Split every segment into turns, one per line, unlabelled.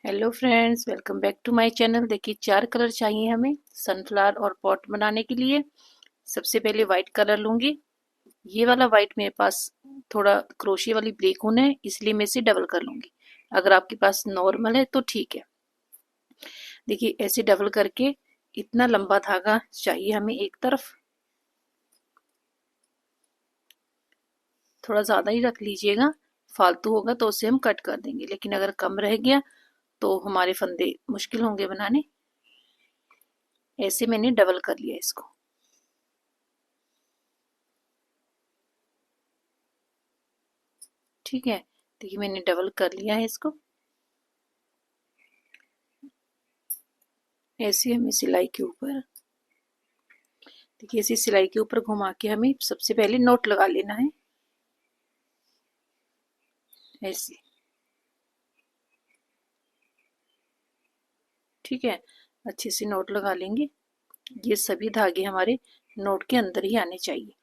Hello friends, welcome back to my channel. देखिए, 4 colour चाहिए हमें सनफ्लावर और पॉट बनाने के लिए। सबसे पहले वाइट कलर लूंगी। ये वाला वाइट मेरे पास थोड़ा क्रोशिया वाली ब्रेक ऊन है, इसलिए मैं इसे डबल कर लूंगी। अगर आपके पास नॉर्मल है तो ठीक है। देखिए, ऐसे डबल करके इतना लंबा धागा चाहिए हमें एक तरफ। थोड़ा ज्यादा ही रख लीजिएगा, फालतू होगा तो उसे हम कट कर देंगे, लेकिन अगर कम रह गया तो हमारे फंदे मुश्किल होंगे बनाने। ऐसे मैंने डबल कर लिया इसको। ठीक है, देखिए मैंने डबल कर लिया है इसको। ऐसे हमें सिलाई के ऊपर, देखिए ऐसे सिलाई के ऊपर घुमा के हमें सबसे पहले नोट लगा लेना है। ऐसे, ठीक है, अच्छे से नोट लगा लेंगे। ये सभी धागे हमारे नोट के अंदर ही आने चाहिए।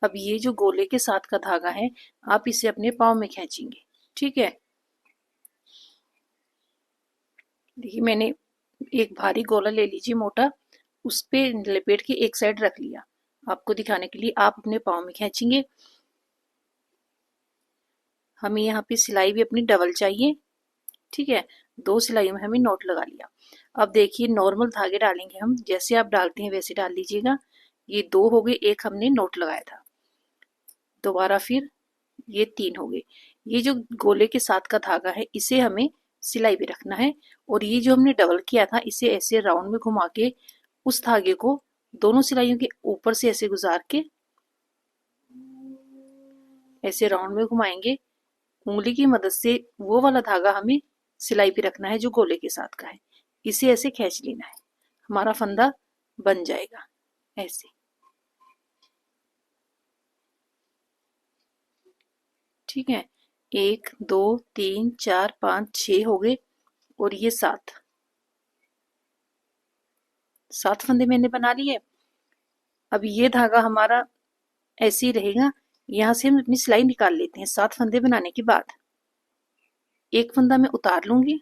अब ये जो गोले के साथ का धागा है, आप इसे अपने पाँव में खींचेंगे। ठीक है, देखिए मैंने एक भारी गोला ले लीजिए मोटा, उस पे लपेट के एक साइड रख लिया। आपको दिखाने के लिए आप अपने पाँव में खींचेंगे। हमें यहाँ पे सिलाई भी अपनी डबल चाहिए। ठीक है, 2 सिलाइयों में हमें नोट लगा लिया। अब देखिए, नॉर्मल धागे डालेंगे हम, जैसे आप डालते हैं वैसे डाल लीजिएगा। ये 2 हो गए, एक हमने नोट लगाया था। दोबारा फिर ये 3 हो गए। ये जो गोले के साथ का धागा है, इसे हमें सिलाई भी रखना है। और ये जो हमने डबल किया था, इसे ऐसे राउंड में घुमा के उस धागे को दोनों सिलाइयों के ऊपर से ऐसे गुजार के ऐसे राउंड में घुमाएंगे। उंगली की मदद से वो वाला धागा हमें सिलाई पे रखना है जो गोले के साथ का है। इसे ऐसे खींच लेना है, हमारा फंदा बन जाएगा ऐसे। ठीक है, 1 2 3 4 5 6 हो गए, और ये 7 फंदे मैंने बना लिए। अब ये धागा हमारा ऐसे ही रहेगा। यहाँ से हम अपनी सिलाई निकाल लेते हैं। 7 फंदे बनाने के बाद एक फंदा मैं उतार लूंगी।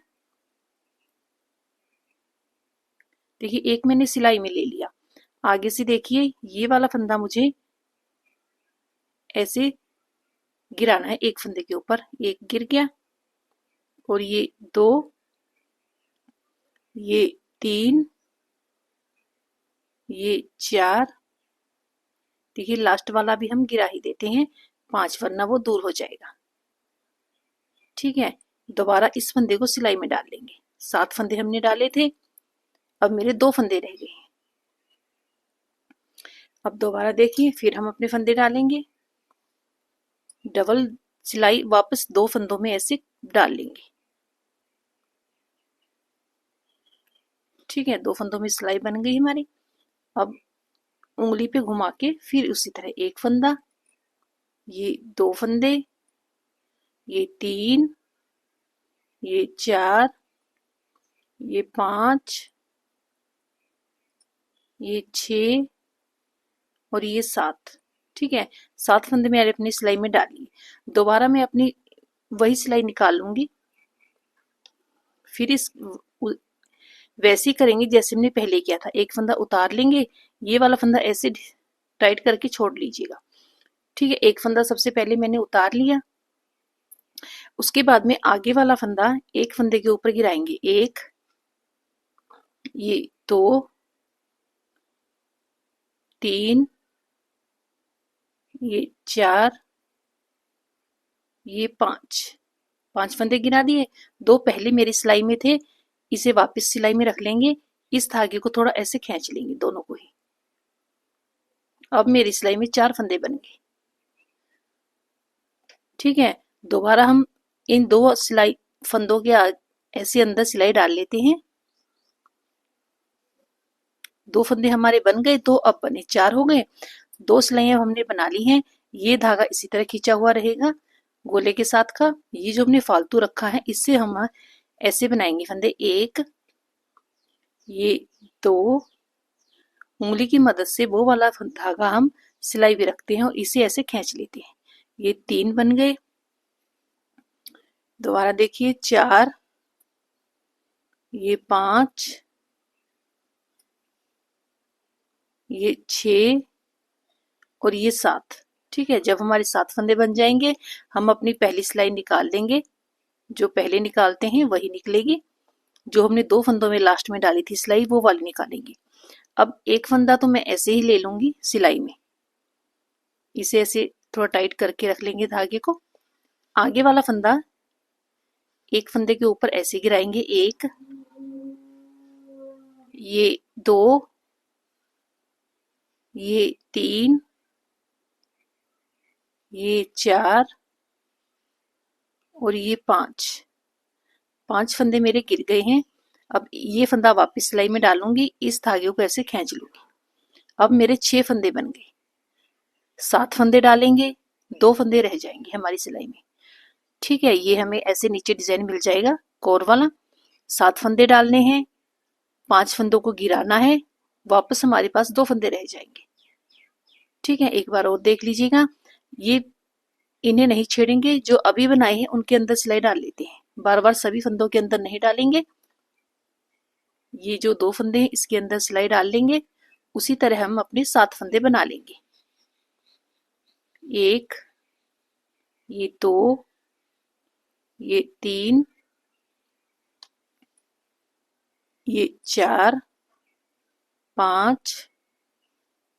देखिए, एक मैंने सिलाई में ले लिया। आगे से देखिए, ये वाला फंदा मुझे ऐसे गिराना है एक फंदे के ऊपर। एक गिर गया, और ये 2, ये 3, ये 4। देखिए, लास्ट वाला भी हम गिरा ही देते हैं, 5, वरना वो दूर हो जाएगा। ठीक है, दोबारा इस फंदे को सिलाई में डाल लेंगे। 7 फंदे हमने डाले थे, अब मेरे 2 फंदे रह गए हैं। अब दोबारा देखिए, फिर हम अपने फंदे डालेंगे। डबल सिलाई वापस 2 फंदों में ऐसे डाल लेंगे। ठीक है, 2 फंदों में सिलाई बन गई हमारी। अब उंगली पे घुमा के फिर उसी तरह एक फंदा, ये 2 फंदे, ये 3, ये 4, ये 5, ये 6, और ये 7। ठीक है, 7 फंदे मैंने अपनी सिलाई में डाली। दोबारा मैं अपनी वही सिलाई निकाल लूंगी। फिर इस वैसे ही करेंगे जैसे हमने पहले किया था। एक फंदा उतार लेंगे, ये वाला फंदा ऐसे टाइट करके छोड़ लीजिएगा। ठीक है, एक फंदा सबसे पहले मैंने उतार लिया। उसके बाद में आगे वाला फंदा एक फंदे के ऊपर गिराएंगे। 1, ये 2, 3, ये 4, ये 5 फंदे गिरा दिए। 2 पहले मेरी सिलाई में थे, इसे वापस सिलाई में रख लेंगे। इस धागे को थोड़ा ऐसे खींच लेंगे, दोनों को ही। अब मेरी सिलाई में 4 फंदे बन गए। ठीक है, दोबारा हम इन 2 सिलाई फंदों के ऐसे अंदर सिलाई डाल लेते हैं। 2 फंदे हमारे बन गए, 2 अब बने, 4 हो गए। 2 सिलाइयां हमने बना ली हैं। ये धागा इसी तरह खींचा हुआ रहेगा गोले के साथ का। ये जो हमने फालतू रखा है, इससे हम ऐसे बनाएंगे फंदे। 1, ये 2, उंगली की मदद से वो वाला धागा हम सिलाई भी रखते हैं और इसे ऐसे खींच लेते हैं। ये 3 बन गए। दोबारा देखिए, 4, ये 5, ये 6 और ये 7। ठीक है, जब हमारे 7 फंदे बन जाएंगे हम अपनी पहली सिलाई निकाल देंगे। जो पहले निकालते हैं वही निकलेगी। जो हमने 2 फंदों में लास्ट में डाली थी सिलाई वो वाली निकालेंगे। अब एक फंदा तो मैं ऐसे ही ले लूंगी सिलाई में, इसे ऐसे थोड़ा टाइट करके रख लेंगे धागे को। आगे वाला फंदा एक फंदे के ऊपर ऐसे गिराएंगे, 1, ये 2, ये 3, ये 4 और ये 5। 5 फंदे मेरे गिर गए हैं। अब ये फंदा वापस सिलाई में डालूंगी, इस धागे को ऐसे खींच लूंगी। अब मेरे 6 फंदे बन गए। 7 फंदे डालेंगे, 2 फंदे रह जाएंगे हमारी सिलाई में। ठीक है, ये हमें ऐसे नीचे डिजाइन मिल जाएगा कोर वाला। 7 फंदे डालने हैं, 5 फंदों को गिराना है, वापस हमारे पास 2 फंदे रह जाएंगे। ठीक है, एक बार और देख लीजिएगा। ये इन्हें नहीं छेड़ेंगे, जो अभी बनाए हैं उनके अंदर सिलाई डाल लेते हैं, बार बार सभी फंदों के अंदर नहीं डालेंगे। ये जो 2 फंदे हैं इसके अंदर सिलाई डाल लेंगे। उसी तरह हम अपने 7 फंदे बना लेंगे। 1, ये 2, ये 3, ये 4, 5,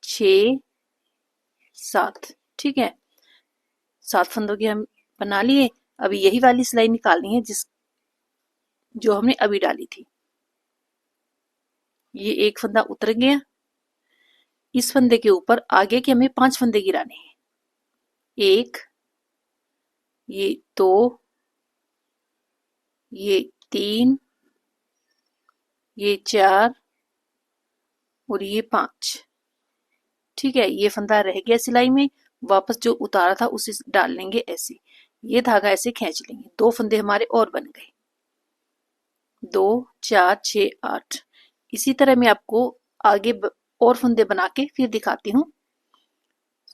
6, 7। ठीक है, 7 फंदों की हम बना लिए। अभी यही वाली सिलाई निकालनी है जो हमने अभी डाली थी। ये एक फंदा उतर गया। इस फंदे के ऊपर आगे के हमें 5 फंदे गिराने हैं। 1, ये 2, ये 3, ये 4 और ये 5। ठीक है, ये फंदा रह गया सिलाई में, वापस जो उतारा था उसे डाल लेंगे ऐसे। ये धागा ऐसे खींच लेंगे। 2 फंदे हमारे और बन गए, 2, 4, 6, 8। इसी तरह मैं आपको आगे और फंदे बना के फिर दिखाती हूँ।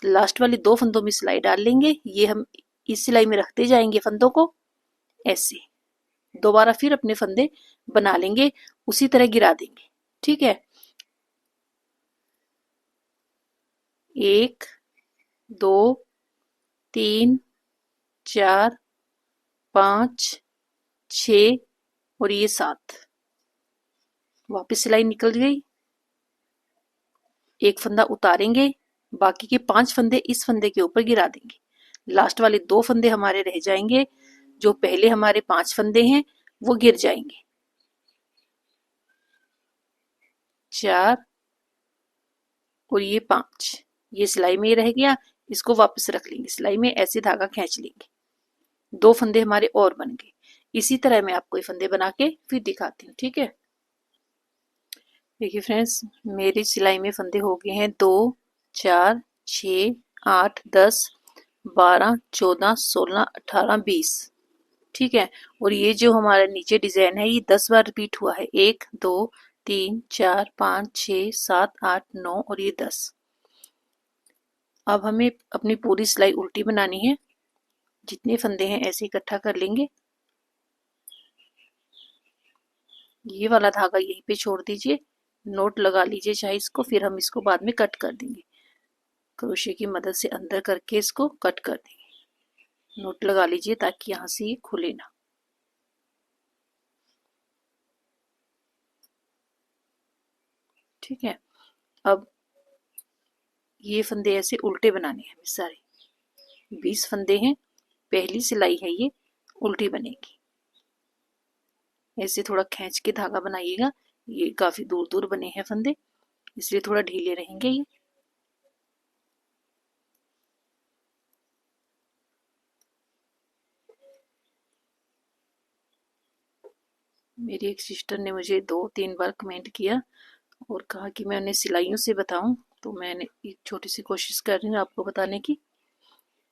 लास्ट वाली 2 फंदों में सिलाई डाल लेंगे। ये हम इस सिलाई में रखते जाएंगे फंदों को ऐसे। दोबारा फिर अपने फंदे बना लेंगे, उसी तरह गिरा देंगे। ठीक है, 1, 2, 3, 4, 5, 6 और ये 7। वापस सिलाई निकल गई। एक फंदा उतारेंगे, बाकी के 5 फंदे इस फंदे के ऊपर गिरा देंगे। लास्ट वाले 2 फंदे हमारे रह जाएंगे। जो पहले हमारे 5 फंदे हैं वो गिर जाएंगे। 4 और ये 5। ये सिलाई में रह गया, इसको वापस रख लेंगे सिलाई में, ऐसे धागा खींच लेंगे। 2 फंदे हमारे और बन गए। इसी तरह मैं आपको ये फंदे बना के फिर दिखाती हूँ। ठीक है, देखिए फ्रेंड्स, मेरी सिलाई में फंदे हो गए हैं 2, 4, 6, 8, 10, 12, 14, 16, 18, 20। ठीक है, और ये जो हमारा नीचे डिजाइन है ये 10 बार रिपीट हुआ है। 1, 2, 3, 4, 5, 6, 7, 8, 9 और ये 10। अब हमें अपनी पूरी सिलाई उल्टी बनानी है। जितने फंदे हैं ऐसे इकट्ठा कर लेंगे। ये वाला धागा यहीं पे छोड़ दीजिए, नोट लगा लीजिए चाहे इसको, फिर हम इसको बाद में कट कर देंगे। क्रोशे की मदद से अंदर करके इसको कट कर देंगे। नोट लगा लीजिए ताकि यहाँ से ये खुले ना। ठीक है, अब ये फंदे ऐसे उल्टे बनाने हैं सारे। 20 फंदे हैं, पहली सिलाई है ये उल्टी बनेगी। ऐसे थोड़ा खींच के धागा बनाइएगा। ये काफी दूर दूर बने हैं फंदे, इसलिए थोड़ा ढीले रहेंगे ये। मेरी एक सिस्टर ने मुझे 2-3 बार कमेंट किया और कहा कि मैं उन्हें सिलाइयों से बताऊं, तो मैंने एक छोटी सी कोशिश कर रही हूँ आपको बताने की।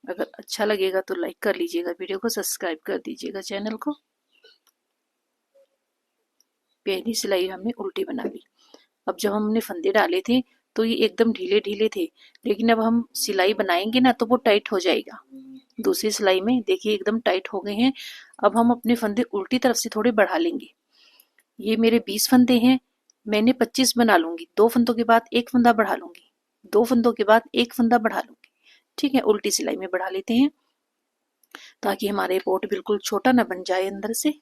अगर अच्छा लगेगा तो लाइक कर लीजिएगा, वीडियो को सब्सक्राइब कर दीजिएगा चैनल को। पहली सिलाई हमने उल्टी बना ली। अब जब हमने फंदे डाले थे तो ये एकदम ढीले ढीले थे, लेकिन अब हम सिलाई बनाएंगे ना तो वो टाइट हो जाएगा। दूसरी सिलाई में देखिए एकदम टाइट हो गए हैं। अब हम अपने फंदे उल्टी तरफ से थोड़े बढ़ा लेंगे। ये मेरे 20 फंदे हैं, मैंने 25 बना लूंगी, 2 फंदों के बाद एक फंदा बढ़ा लूंगी, 2 फंदों के बाद एक फंदा बढ़ा लूंगी। ठीक है, उल्टी सिलाई में बढ़ा लेते हैं ताकि हमारे पोट बिल्कुल छोटा ना बन जाए अंदर से।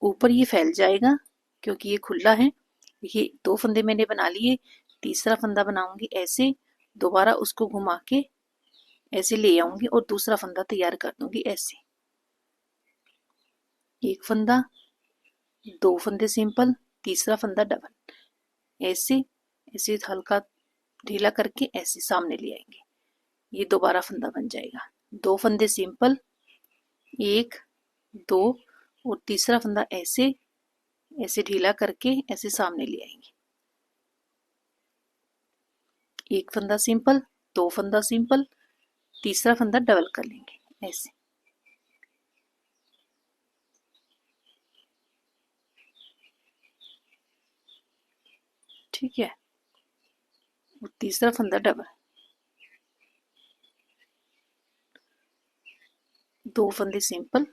ऊपर ये फैल जाएगा क्योंकि ये खुला है। ये 2 फंदे मैंने बना लिए, तीसरा फंदा बनाऊंगी ऐसे, दोबारा उसको घुमा के ऐसे ले आऊंगी और दूसरा फंदा तैयार कर दूंगी ऐसे। एक फंदा, 2 फंदे सिंपल, तीसरा फंदा डबल, ऐसे ऐसे हल्का ढीला करके ऐसे सामने ले आएंगे। ये दोबारा फंदा बन जाएगा। 2 फंदे सिंपल, 1 2 और तीसरा फंदा ऐसे ऐसे ढीला करके ऐसे सामने ले आएंगे। एक फंदा सिंपल, 2 फंदा सिंपल, तीसरा फंदा डबल कर लेंगे ऐसे। ठीक है, और तीसरा फंदा डबल, 2 फंदे सिंपल,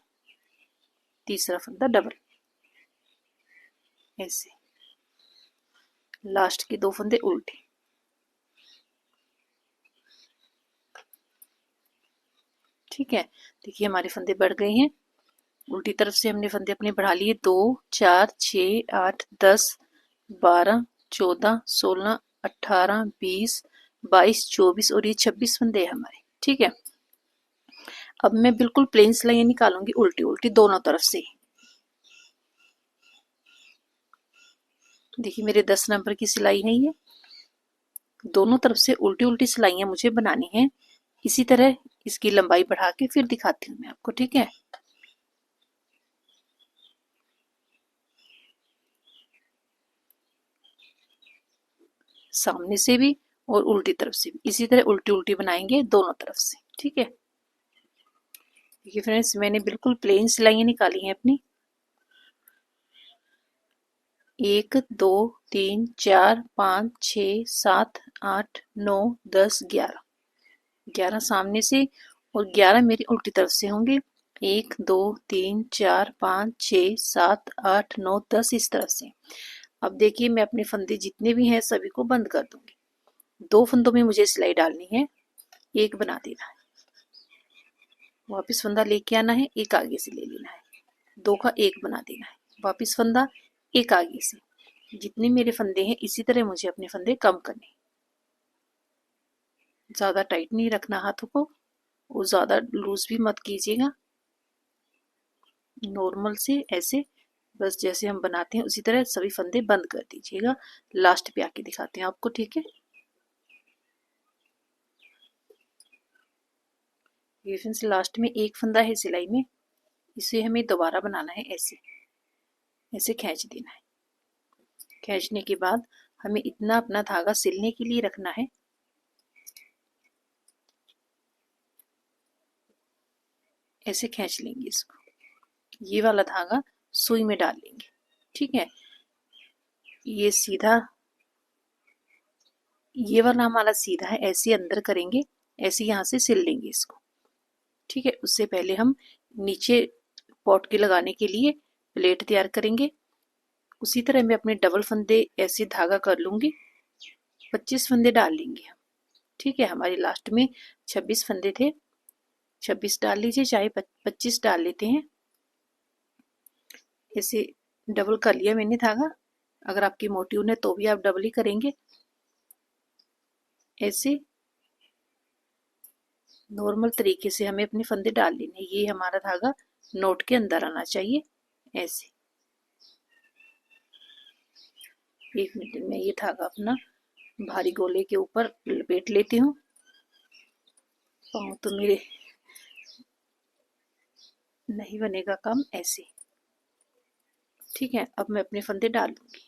तीसरा फंदा डबल ऐसे। लास्ट के 2 फंदे उल्टे। ठीक है, देखिए हमारे फंदे बढ़ गए हैं। उल्टी तरफ से हमने फंदे अपने बढ़ा लिए, 2 4 6 8 10 12 14 16 18 20 22 24 और ये 26 फंदे हैं हमारे। ठीक है, अब मैं बिल्कुल प्लेन सिलाई निकालूंगी उल्टी उल्टी दोनों तरफ से। देखिए मेरे 10 नंबर की सिलाई है ये, दोनों तरफ से उल्टी उल्टी सिलाइयां मुझे बनानी है। इसी तरह इसकी लंबाई बढ़ा के फिर दिखाती हूँ मैं आपको। ठीक है, सामने से भी और उल्टी तरफ से भी इसी तरह उल्टी उल्टी बनाएंगे दोनों तरफ से। ठीक है, देखिए फ्रेंड्स मैंने बिल्कुल प्लेन सिलाइयां निकाली हैं अपनी। 1 2 3 4 5 6 7 8 9 10 11, 11 सामने से और 11 मेरी उल्टी तरफ से होंगे। 1 2 3 4 5 6 7 8 9 10 इस तरफ से। अब देखिए मैं अपने फंदे जितने भी हैं सभी को बंद कर दूंगी। 2 फंदों में मुझे सिलाई डालनी है, एक बना देना है, वापस फंदा लेके आना है, एक आगे से ले लेना है, 2 का एक बना देना है, वापस फंदा, एक आगे से। जितने मेरे फंदे हैं इसी तरह मुझे अपने फंदे कम करने। ज्यादा टाइट नहीं रखना हाथों को और ज्यादा लूज भी मत कीजिएगा, नॉर्मल से ऐसे बस जैसे हम बनाते हैं उसी तरह सभी फंदे बंद कर दीजिएगा। लास्ट पे आके दिखाते हैं आपको। ठीक है, ये फ्रेंड्स लास्ट में एक फंदा है सिलाई में, इसे हमें दोबारा बनाना है ऐसे, ऐसे खींच देना है। खींचने के बाद हमें इतना अपना धागा सिलने के लिए रखना है, ऐसे खींच लेंगे इसको। ये वाला धागा सुई में डाल लेंगे। ठीक है, ये सीधा, ये वाला हमारा सीधा है, ऐसे अंदर करेंगे, ऐसे यहाँ से सिल लेंगे इसको। ठीक है, उससे पहले हम नीचे पॉट के लगाने के लिए प्लेट तैयार करेंगे। उसी तरह मैं अपने डबल फंदे ऐसे धागा कर लूंगी, 25 फंदे डाल लेंगे हम। ठीक है, हमारे लास्ट में 26 फंदे थे, 26 डाल लीजिए, चाहे 25 डाल लेते हैं। ऐसे डबल कर लिया मैंने धागा, अगर आपकी मोटी ऊन है तो भी आप डबल ही करेंगे। ऐसे नॉर्मल तरीके से हमें अपने फंदे डाल लेने। ये हमारा धागा नोट के अंदर आना चाहिए ऐसे। 1 मिनट में ये धागा अपना भारी गोले के ऊपर लपेट लेती हूँ। पाँव तो मेरे नहीं बनेगा काम ऐसे। ठीक है, अब मैं अपने फंदे डाल दूंगी।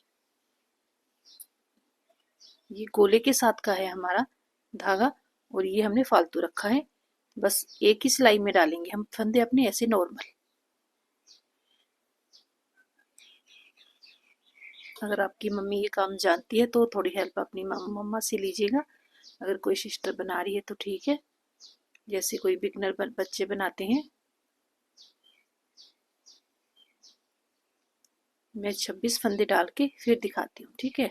ये गोले के साथ का है हमारा धागा और ये हमने फालतू रखा है, बस एक ही सिलाई में डालेंगे हम फंदे अपने ऐसे नॉर्मल। अगर आपकी मम्मी ये काम जानती है तो थोड़ी हेल्प अपनी मम्मा से लीजिएगा। अगर कोई सिस्टर बना रही है तो ठीक है, जैसे कोई बिगनर बच्चे बनाते हैं। मैं 26 फंदे डाल के फिर दिखाती हूँ, ठीक है।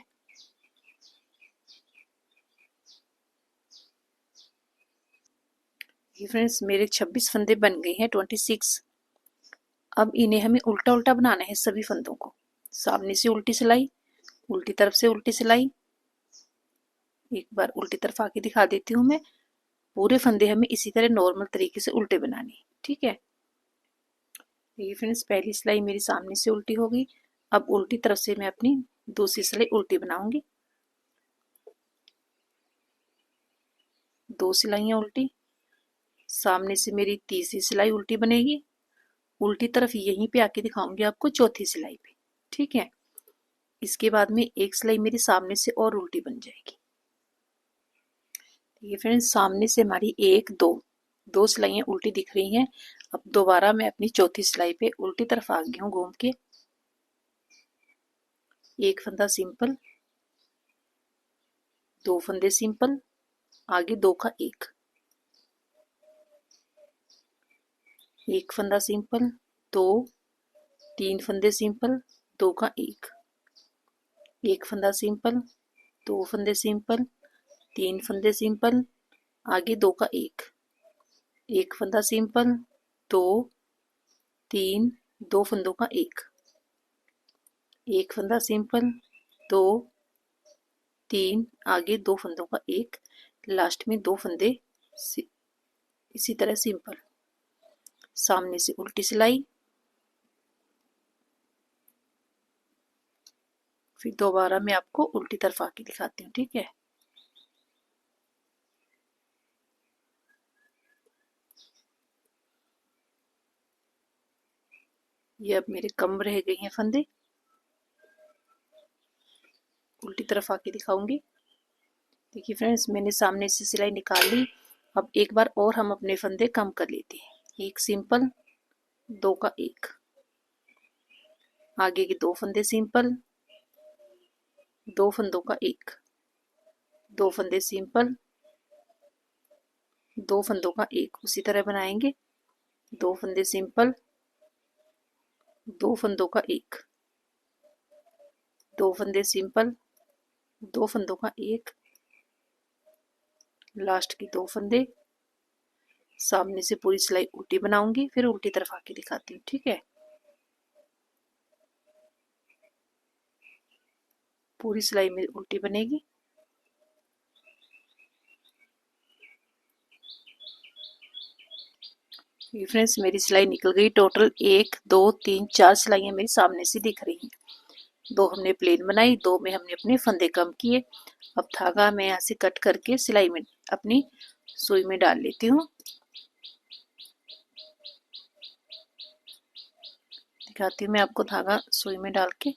ये फ्रेंड्स मेरे 26 फंदे बन गए हैं, 26। अब इन्हें हमें उल्टा उल्टा बनाना है सभी फंदों को। सामने से उल्टी सिलाई, उल्टी तरफ से उल्टी सिलाई। एक बार उल्टी तरफ आके दिखा देती हूँ मैं। पूरे फंदे हमें इसी तरह नॉर्मल तरीके से उल्टे बनाने, ठीक है। ये फ्रेंड्स पहली सिलाई मेरी सामने से उल्टी हो गई। अब उल्टी तरफ से मैं अपनी दूसरी सिलाई उल्टी बनाऊंगी। 2 सिलाइयाँ उल्टी, सामने से मेरी तीसरी सिलाई उल्टी बनेगी। उल्टी तरफ यहीं पे आके दिखाऊंगी आपको चौथी सिलाई पे, ठीक है। इसके बाद में एक सिलाई मेरी सामने से और उल्टी बन जाएगी। ये फ्रेंड्स सामने से हमारी एक दो सिलाइयाँ उल्टी दिख रही हैं। अब दोबारा मैं अपनी चौथी सिलाई पे उल्टी तरफ आ गई हूँ घूम के। एक फंदा सिंपल, 2 फंदे सिंपल, आगे 2 का एक फंदा सिंपल, 2 3 फंदे सिंपल, 2 का एक फंदा सिंपल, 2 फंदे सिंपल, 3 फंदे सिंपल, आगे 2 का एक फंदा सिंपल, 2 3 2 फंदों का एक फंदा सिंपल, 2 3 आगे 2 फंदों का एक, लास्ट में 2 फंदे इसी तरह सिंपल। सामने से उल्टी सिलाई, फिर दोबारा मैं आपको उल्टी तरफ आके दिखाती हूँ, ठीक है। ये अब मेरे कम रह गई हैं फंदे। उल्टी तरफ आके दिखाऊंगी। देखिए फ्रेंड्स मैंने सामने से सिलाई निकाल ली। अब एक बार और हम अपने फंदे कम कर लेते हैं। एक सिंपल, 2 का एक, आगे के 2 फंदे सिंपल, 2 फंदों का एक, 2 फंदे सिंपल, 2 फंदों का एक, उसी तरह बनाएंगे। 2 फंदे सिंपल, 2 फंदों का एक, 2 फंदे सिंपल, 2 फंदों का एक, लास्ट की 2 फंदे। सामने से पूरी सिलाई उल्टी बनाऊंगी, फिर उल्टी तरफ आके दिखाती हूँ, ठीक है। पूरी सिलाई मेरी उल्टी बनेगी। ये फ्रेंड्स मेरी सिलाई निकल गई। टोटल 1 2 3 4 सिलाइयाँ मेरी सामने से दिख रही हैं। 2 हमने प्लेन बनाई, 2 में हमने अपने फंदे कम किए। अब धागा मैं यहाँ से कट करके सिलाई में अपनी सुई में डाल लेती हूँ। दिखाती हूँ मैं आपको धागा सुई में डाल के।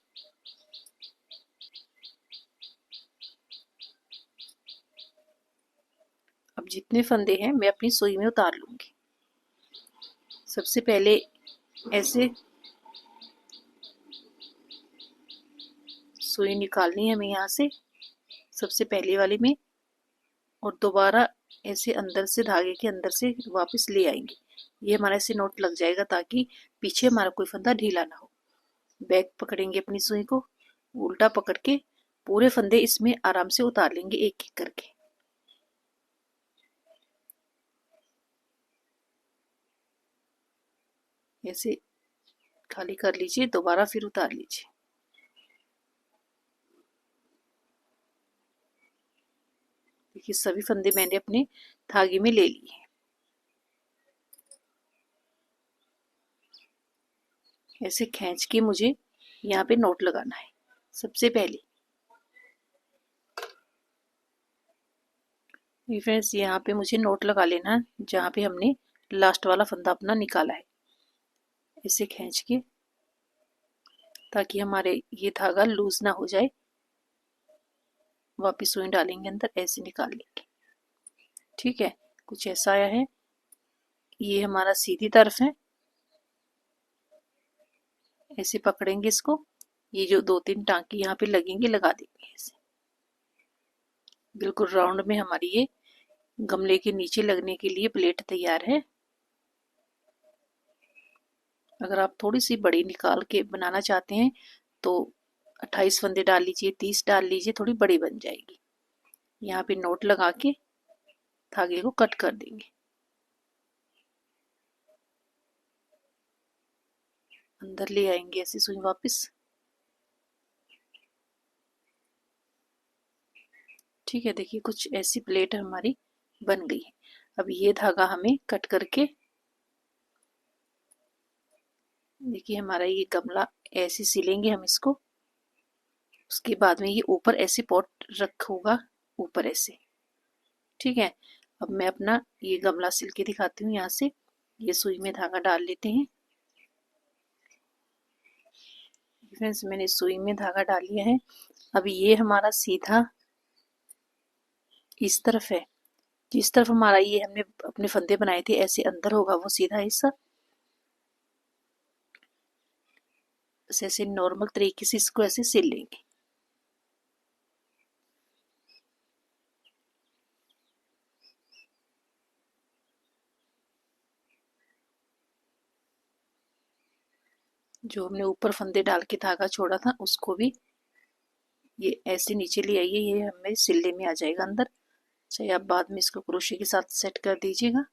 अब जितने फंदे हैं मैं अपनी सुई में उतार लूंगी। सबसे पहले ऐसे सुई निकालनी है हमें यहाँ से सबसे पहले वाले में, और दोबारा ऐसे अंदर से धागे के अंदर से वापस ले आएंगे। ये हमारा ऐसे नोट लग जाएगा ताकि पीछे हमारा कोई फंदा ढीला ना हो। बैक पकड़ेंगे अपनी सुई को, उल्टा पकड़ के पूरे फंदे इसमें आराम से उतार लेंगे एक एक करके। ऐसे खाली कर लीजिए, दोबारा फिर उतार लीजिए। देखिए सभी फंदे मैंने अपने धागे में ले लिए हैं। ऐसे खींच के मुझे यहाँ पे नोट लगाना है। सबसे पहले फ्रेंड्स यहाँ पे मुझे नोट लगा लेना है जहाँ पे हमने लास्ट वाला फंदा अपना निकाला है। इसे खींच के ताकि हमारे ये धागा लूज ना हो जाए। वापिस सुई डालेंगे अंदर, ऐसे निकाल लेंगे, ठीक है। कुछ ऐसा आया है। ये हमारा सीधी तरफ है। ऐसे पकड़ेंगे इसको, ये जो 2-3 टांके यहाँ पे लगेंगे लगा देंगे ऐसे। बिल्कुल राउंड में हमारी ये गमले के नीचे लगने के लिए प्लेट तैयार है। अगर आप थोड़ी सी बड़ी निकाल के बनाना चाहते हैं तो 28 फंदे डाल लीजिए, 30 डाल लीजिए, थोड़ी बड़ी बन जाएगी। यहाँ पे नोट लगा के धागे को कट कर देंगे। अंदर ले आएंगे ऐसी सुई वापस। ठीक है, देखिए कुछ ऐसी प्लेट हमारी बन गई है। अब ये धागा हमें कट करके, देखिए हमारा ये गमला ऐसे सिलेंगे हम इसको। उसके बाद में ये ऊपर ऐसे पॉट रखूंगा, ऊपर ऐसे। ठीक है, अब मैं अपना ये गमला सिल के दिखाती हूँ। यहाँ से ये सुई में धागा डाल लेते हैं। फ्रेंड्स, मैंने सुई में धागा डाल लिया है। अब ये हमारा सीधा इस तरफ है। जिस तरफ हमारा ये हमने अपने फंदे बनाए थे ऐसे अंदर होगा वो सीधा हिस्सा। ऐसे नॉर्मल तरीके से इसको ऐसे सिल लेंगे। जो हमने ऊपर फंदे डाल के धागा छोड़ा था उसको भी ये ऐसे नीचे ले आइए, ये हमें सिलने में आ जाएगा अंदर। चाहे आप बाद में इसको क्रोशे के साथ सेट कर दीजिएगा।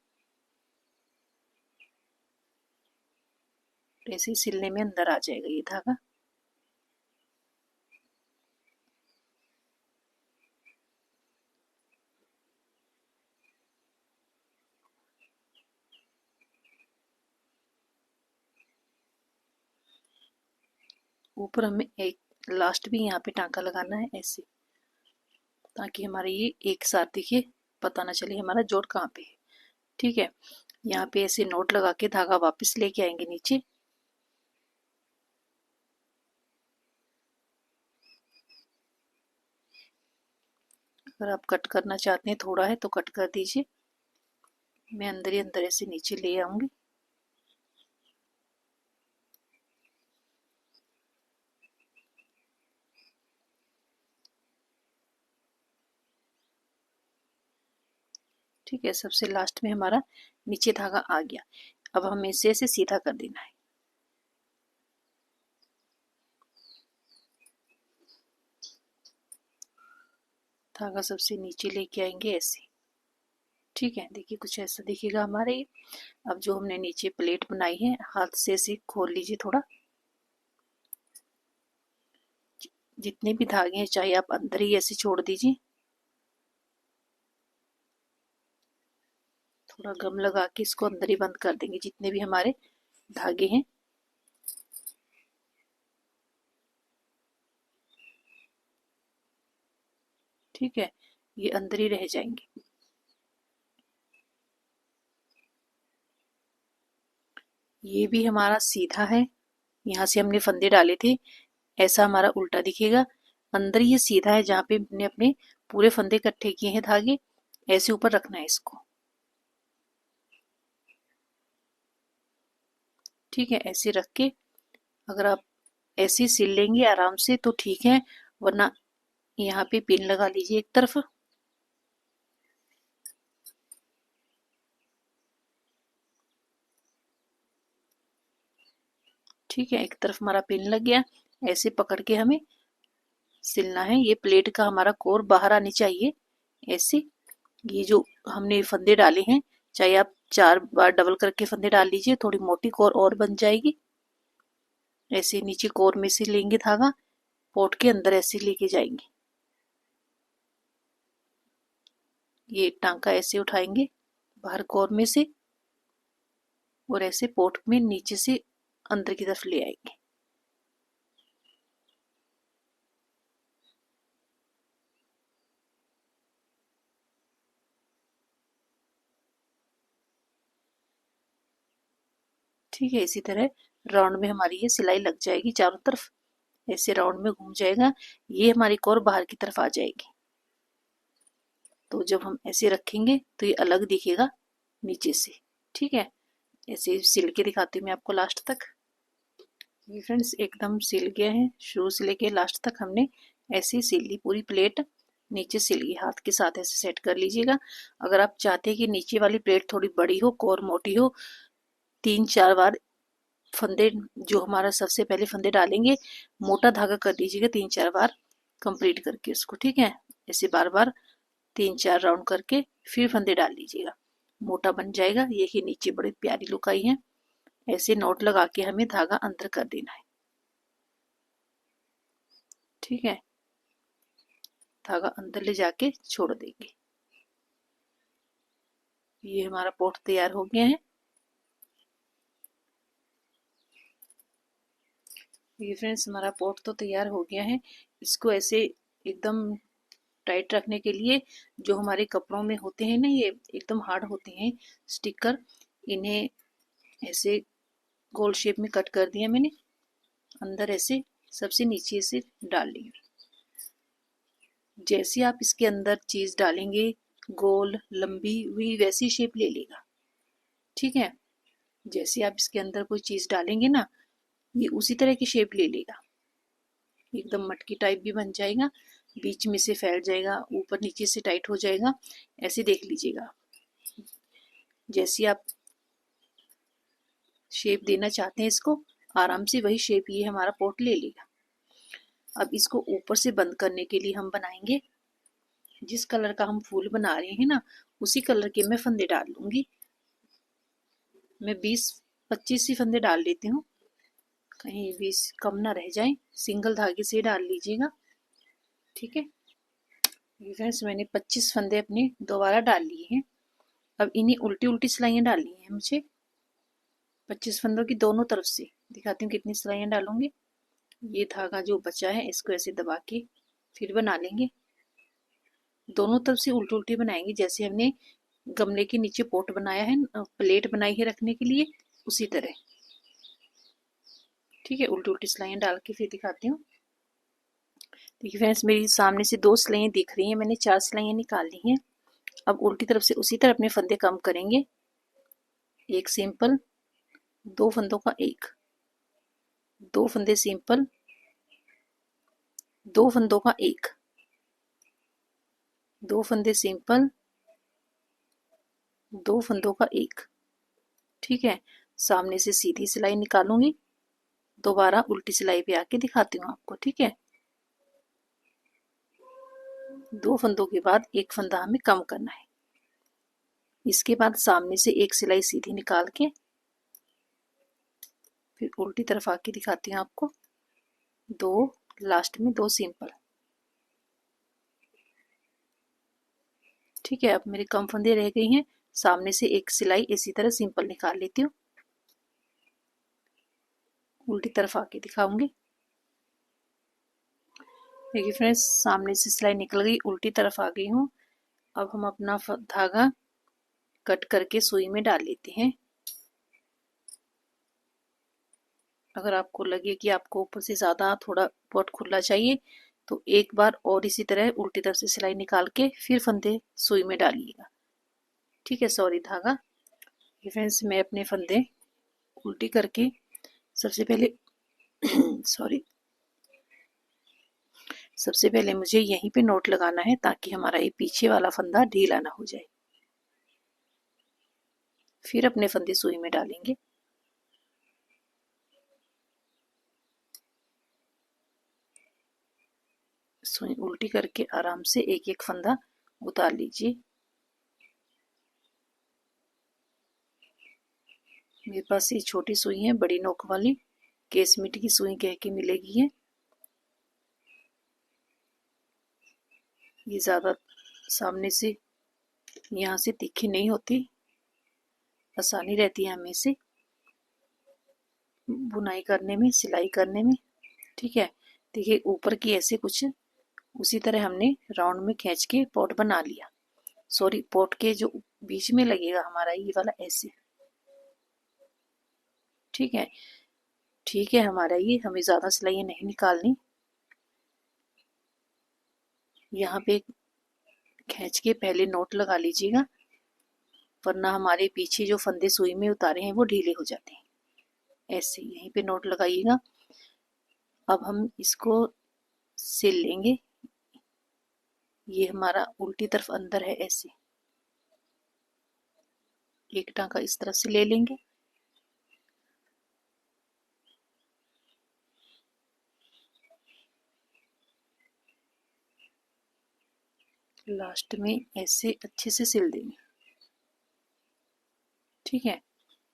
ऐसे ही सिलने में अंदर आ जाएगा ये धागा। ऊपर हमें एक लास्ट भी यहाँ पे टांका लगाना है ऐसे, ताकि हमारे ये एक साथ दिखे, पता ना चले हमारा जोड़ कहाँ पे है। ठीक है, यहाँ पे ऐसे नोट लगा के धागा वापस लेके आएंगे नीचे। अगर आप कट करना चाहते हैं थोड़ा है तो कट कर दीजिए। मैं अंदर ही अंदर ऐसे नीचे ले आऊंगी। ठीक है, सबसे लास्ट में हमारा नीचे धागा आ गया। अब हमें इसे ऐसे सीधा कर देना है। धागा सबसे नीचे लेके आएंगे ऐसे। ठीक है, देखिए कुछ ऐसा दिखेगा हमारे। अब जो हमने नीचे प्लेट बनाई है हाथ से ऐसे खोल लीजिए थोड़ा। जितने भी धागे हैं चाहे आप अंदर ही ऐसे छोड़ दीजिए। थोड़ा गम लगा के इसको अंदर ही बंद कर देंगे जितने भी हमारे धागे हैं। ठीक है, ये अंदर ही रह जाएंगे। ये भी हमारा सीधा है, यहाँ से हमने फंदे डाले थे, ऐसा हमारा उल्टा दिखेगा। अंदर ये सीधा है जहाँ पे हमने अपने पूरे फंदे इकट्ठे किए हैं धागे, ऐसे ऊपर रखना है इसको। ठीक है, ऐसे रख के अगर आप ऐसे सिल लेंगे आराम से तो ठीक है, वरना यहाँ पे पिन लगा लीजिए एक तरफ। ठीक है, एक तरफ हमारा पिन लग गया। ऐसे पकड़ के हमें सिलना है। ये प्लेट का हमारा कोर बाहर आनी चाहिए ऐसे। ये जो हमने फंदे डाले हैं, चाहे आप 4 बार डबल करके फंदे डाल लीजिए, थोड़ी मोटी कोर और बन जाएगी। ऐसे नीचे कोर में से लेंगे धागा, पोट के अंदर ऐसे लेके जाएंगे। ये टांका ऐसे उठाएंगे बाहर कोर में से और ऐसे पोट में नीचे से अंदर की तरफ ले आएंगे। ठीक है, इसी तरह राउंड में हमारी ये सिलाई लग जाएगी चारों तरफ। ऐसे राउंड में घूम जाएगा, ये हमारी कोर बाहर की तरफ आ जाएगी। तो जब हम ऐसे रखेंगे तो ये अलग दिखेगा नीचे से। ठीक है, ऐसे सिल के दिखाती हूँ मैं आपको लास्ट तक। ये फ्रेंड्स एकदम सिल गया है, शुरू से लेके लास्ट तक हमने ऐसे सिल ली पूरी प्लेट। नीचे सिल गई, हाथ के साथ ऐसे सेट कर लीजिएगा। अगर आप चाहते हैं कि नीचे वाली प्लेट थोड़ी बड़ी हो, कोर मोटी हो, 3-4 बार फंदे जो हमारा सबसे पहले फंदे डालेंगे, मोटा धागा कर दीजिएगा 3-4 बार कंप्लीट करके उसको, ठीक है। ऐसे बार बार 3-4 राउंड करके फिर फंदे डाल लीजिएगा, मोटा बन जाएगा। ये कि नीचे बड़ी प्यारी लुक आई है। ऐसे नॉट लगा के हमें धागा अंदर कर देना है, ठीक है। धागा अंदर ले जाके छोड़ देंगे। ये हमारा पोट तैयार हो गया है। ये फ्रेंड्स हमारा पोट तो तैयार हो गया है। इसको ऐसे एकदम टाइट रखने के लिए जो हमारे कपड़ों में होते हैं ना, ये एकदम हार्ड होते हैं स्टिकर, इन्हें ऐसे गोल शेप में कट कर दिया मैंने। अंदर ऐसे सबसे नीचे से डाल लेंगे। जैसे आप इसके अंदर चीज डालेंगे, गोल लंबी हुई वैसी शेप ले लेगा, ठीक है। जैसे आप इसके अंदर कोई चीज डालेंगे ना, ये उसी तरह की शेप ले लेगा। एकदम मटकी टाइप भी बन जाएगा, बीच में से फैल जाएगा, ऊपर नीचे से टाइट हो जाएगा। ऐसे देख लीजिएगा, जैसी आप शेप देना चाहते हैं इसको, आराम से वही शेप ये हमारा पोट ले लेगा। अब इसको ऊपर से बंद करने के लिए हम बनाएंगे, जिस कलर का हम फूल बना रहे हैं ना, उसी कलर के मैं फंदे डाल लूंगी। मैं 20-25 ही फंदे डाल लेती हूँ, कहीं 20 कम ना रह जाए। सिंगल धागे से डाल लीजिएगा, ठीक है। फ्रेंड्स मैंने 25 फंदे अपने दोबारा डाल लिए हैं। अब इन्हें उल्टी उल्टी सिलाइयाँ डालनी है मुझे। 25 फंदों की दोनों तरफ से दिखाती हूँ कितनी सिलाइयाँ डालूंगी। ये धागा जो बचा है इसको ऐसे दबा के फिर बना लेंगे। दोनों तरफ से उल्टी उल्टी बनाएंगे, जैसे हमने गमले के नीचे पोट बनाया है, प्लेट बनाई है रखने के लिए, उसी तरह, ठीक है। उल्टी उल्टी सिलाइयाँ डाल के फिर दिखाती हूँ। देखिए फ्रेंड्स मेरी सामने से 2 सिलाइयाँ दिख रही हैं, मैंने 4 सिलाइयाँ निकाल ली हैं। अब उल्टी तरफ से उसी तरह अपने फंदे कम करेंगे। एक सिंपल, 2 फंदों का एक, 2 फंदे सिंपल, 2 फंदों का एक, 2 फंदे सिंपल, 2 फंदों का एक, ठीक है। सामने से सीधी सिलाई निकालूंगी, दोबारा उल्टी सिलाई पे आके दिखाती हूँ आपको, ठीक है। 2 फंदों के बाद एक फंदा हमें कम करना है। इसके बाद सामने से एक सिलाई सीधी निकाल के फिर उल्टी तरफ आके दिखाती हूँ आपको। 2 लास्ट में 2 सिंपल, ठीक है। अब मेरे कम फंदे रह गई हैं, सामने से एक सिलाई इसी तरह सिंपल निकाल लेती हूँ, उल्टी तरफ आके दिखाऊंगी। देखिए फ्रेंड्स सामने से सिलाई निकल गई, उल्टी तरफ आ गई हूँ। अब हम अपना धागा कट करके सुई में डाल लेते हैं। अगर आपको लगे कि आपको ऊपर से ज़्यादा थोड़ा पोट खुला चाहिए तो एक बार और इसी तरह उल्टी तरफ से सिलाई निकाल के फिर फंदे सुई में डालिएगा, ठीक है। सॉरी धागा। ये फ्रेंड्स मैं अपने फंदे उल्टी करके सबसे पहले सॉरी, सबसे पहले मुझे यहीं पे नोट लगाना है ताकि हमारा ये पीछे वाला फंदा ढीला ना हो जाए। फिर अपने फंदे सुई में डालेंगे। सुई उल्टी करके आराम से एक एक फंदा उतार लीजिए। मेरे पास ये छोटी सुई है, बड़ी नोक वाली केसमीट की सुई कह के मिलेगी है। ये ज़्यादा सामने से यहाँ से तीखी नहीं होती, आसानी रहती है हमें से बुनाई करने में, सिलाई करने में, ठीक है। देखिए ऊपर की ऐसे कुछ उसी तरह हमने राउंड में खींच के पॉट बना लिया। सॉरी पॉट के जो बीच में लगेगा हमारा ये वाला ऐसे, ठीक है। ठीक है हमारा ये, हमें ज़्यादा सिलाइयाँ नहीं निकालनी। यहाँ पे खींच के पहले नोट लगा लीजिएगा, वरना हमारे पीछे जो फंदे सुई में उतारे हैं वो ढीले हो जाते हैं। ऐसे यहीं पे नोट लगाइएगा। अब हम इसको सिल लेंगे। ये हमारा उल्टी तरफ अंदर है, ऐसे एक टांका इस तरह से ले लेंगे। लास्ट में ऐसे अच्छे से सिल देंगे। ठीक है,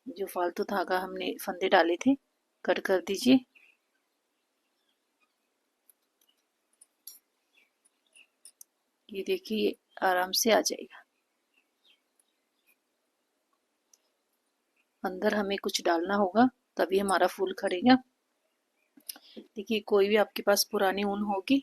जो फालतू धागा हमने फंदे डाले थे कट कर दीजिए। ये देखिए आराम से आ जाएगा। अंदर हमें कुछ डालना होगा तभी हमारा फूल खड़ेगा। देखिए कोई भी आपके पास पुरानी ऊन होगी,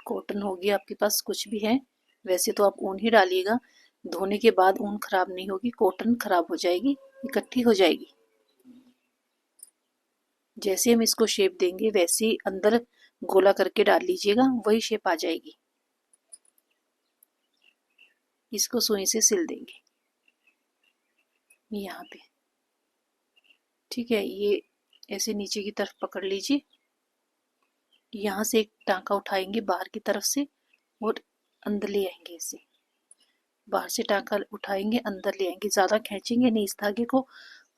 कॉटन होगी आपके पास, कुछ भी है, वैसे तो आप ऊन ही डालिएगा। धोने के बाद ऊन खराब नहीं होगी, कॉटन खराब हो जाएगी, इकट्ठी हो जाएगी। जैसे हम इसको शेप देंगे वैसे ही अंदर गोला करके डाल लीजिएगा, वही शेप आ जाएगी। इसको सुई से सिल देंगे यहाँ पे। ठीक है, ये ऐसे नीचे की तरफ पकड़ लीजिए। यहाँ से एक टांका उठाएंगे बाहर की तरफ से और अंदर ले आएंगे। ऐसे बाहर से टांका उठाएंगे, अंदर ले आएंगे। ज़्यादा खींचेंगे नहीं इस धागे को,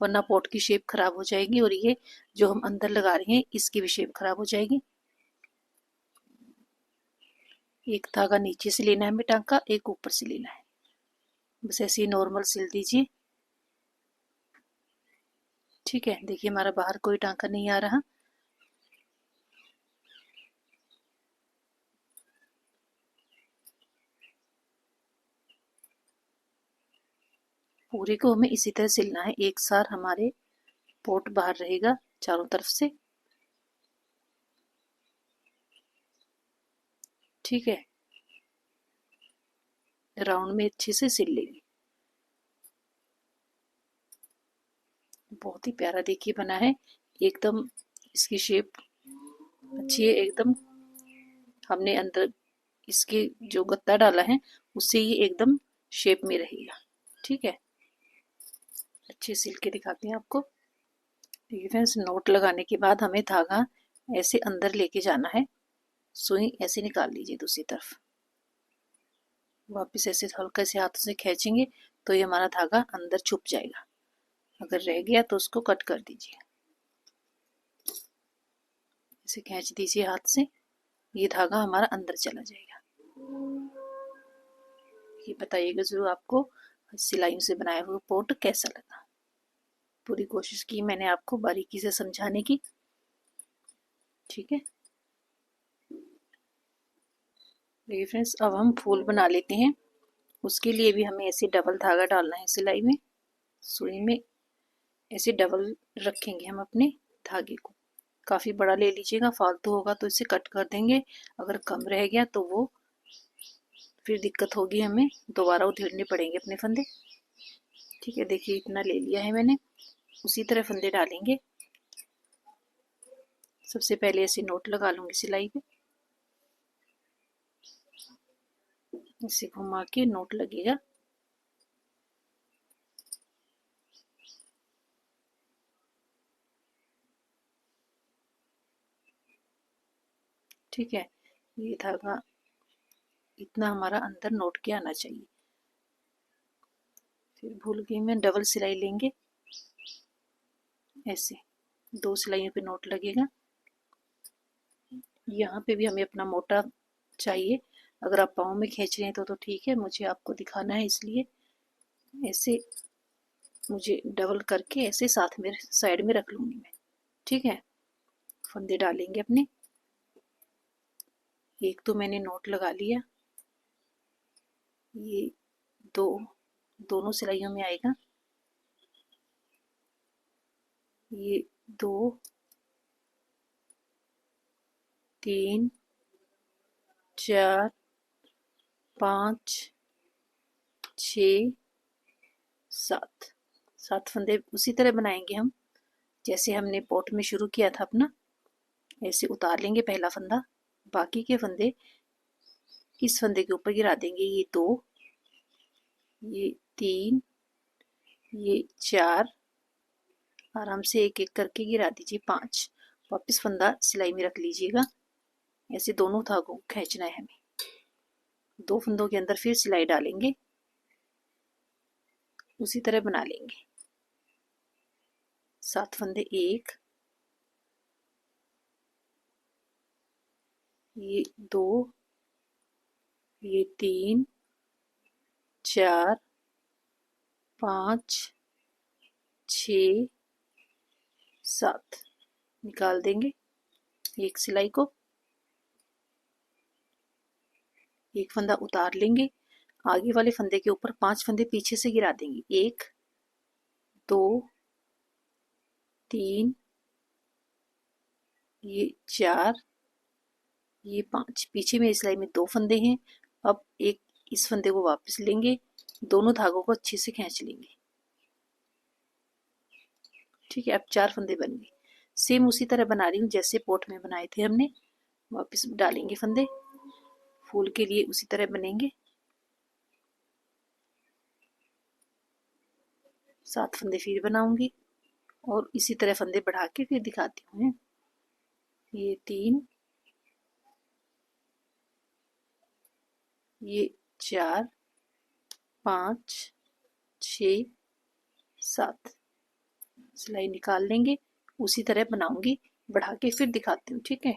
वरना पॉट की शेप खराब हो जाएगी और ये जो हम अंदर लगा रहे हैं इसकी भी शेप खराब हो जाएगी। एक धागा नीचे से लेना है हमें टांका, एक ऊपर से लेना है। बस ऐसे ही नॉर्मल सिल दीजिए। ठीक है, देखिए हमारा बाहर कोई टांका नहीं आ रहा। पूरे को हमें इसी तरह सिलना है, एक साथ हमारे पोट बाहर रहेगा चारों तरफ से। ठीक है, राउंड में अच्छे से सिल लेंगे। बहुत ही प्यारा देखिए बना है एकदम। इसकी शेप अच्छी है एकदम। हमने अंदर इसके जो गत्ता डाला है उससे ये एकदम शेप में रहेगा। ठीक है, अच्छे सिल के दिखाते हैं आपको। देखिए फ्रेंड्स, नोट लगाने के बाद हमें धागा ऐसे अंदर लेके जाना है। सुई ऐसे निकाल लीजिए दूसरी तरफ, वापस ऐसे हल्का से हाथ से खींचेंगे तो ये हमारा धागा अंदर छुप जाएगा। अगर रह गया तो उसको कट कर दीजिए। इसे खींच दीजिए हाथ से, ये धागा हमारा अंदर चला जाएगा। ये बताइएगा जरूर आपको सिलाई से बनाया हुआ पोट कैसा लगा। पूरी कोशिश की मैंने आपको बारीकी से समझाने की। ठीक है, देखिए फ्रेंड्स, अब हम फूल बना लेते हैं। उसके लिए भी हमें ऐसे डबल धागा डालना है सिलाई में। सुई में ऐसे डबल रखेंगे हम अपने धागे को। काफ़ी बड़ा ले लीजिएगा, फालतू होगा तो इसे कट कर देंगे। अगर कम रह गया तो वो फिर दिक्कत होगी, हमें दोबारा उधेड़ने पड़ेंगे अपने फंदे। ठीक है, देखिए इतना ले लिया है मैंने। उसी तरह फंदे डालेंगे। सबसे पहले ऐसे नोट लगा लूंगी सिलाई पे, इसे घुमा के नोट लगेगा। ठीक है, ये धागा इतना हमारा अंदर नोट के आना चाहिए। फिर भूल गई मैं, डबल सिलाई लेंगे। ऐसे 2 सिलाइयों पे नोट लगेगा। यहाँ पे भी हमें अपना मोटा चाहिए। अगर आप पाँव में खींच रहे हैं तो ठीक है, मुझे आपको दिखाना है इसलिए ऐसे मुझे डबल करके ऐसे साथ में साइड में रख लूंगी मैं। ठीक है, फंदे डालेंगे अपने। एक तो मैंने नोट लगा लिया, ये दोनों सिलाइयों में आएगा। ये 2 3 4 5 6 7 फंदे उसी तरह बनाएंगे हम जैसे हमने पॉट में शुरू किया था अपना। ऐसे उतार लेंगे पहला फंदा, बाकी के फंदे इस फंदे के ऊपर गिरा देंगे। ये 2, ये 3, ये 4, आराम से एक एक करके गिरा दीजिए। 5, वापस फंदा सिलाई में रख लीजिएगा। ऐसे दोनों धागों को खींचना है हमें। 2 फंदों के अंदर फिर सिलाई डालेंगे, उसी तरह बना लेंगे। 7 फंदे, 1 ये 2, ये 3, 4, 5, 6, 7 निकाल देंगे एक सिलाई को। एक फंदा उतार लेंगे, आगे वाले फंदे के ऊपर 5 फंदे पीछे से गिरा देंगे। 1, 2, 3, ये 4, ये 5। पीछे में सिलाई में 2 फंदे हैं। अब एक इस फंदे को वापस लेंगे, दोनों धागों को अच्छे से खींच लेंगे। ठीक है, अब 4 फंदे बन गए। सेम उसी तरह बना रही हूँ जैसे पोट में बनाए थे हमने। वापस डालेंगे फंदे, फूल के लिए उसी तरह बनेंगे। 7 फंदे फिर बनाऊंगी और इसी तरह फंदे बढ़ा के फिर दिखाती हूँ। ये 3, ये 4, 5, 6, 7 सिलाई निकाल लेंगे। उसी तरह बनाऊंगी, बढ़ा के फिर दिखाती हूँ। ठीक है,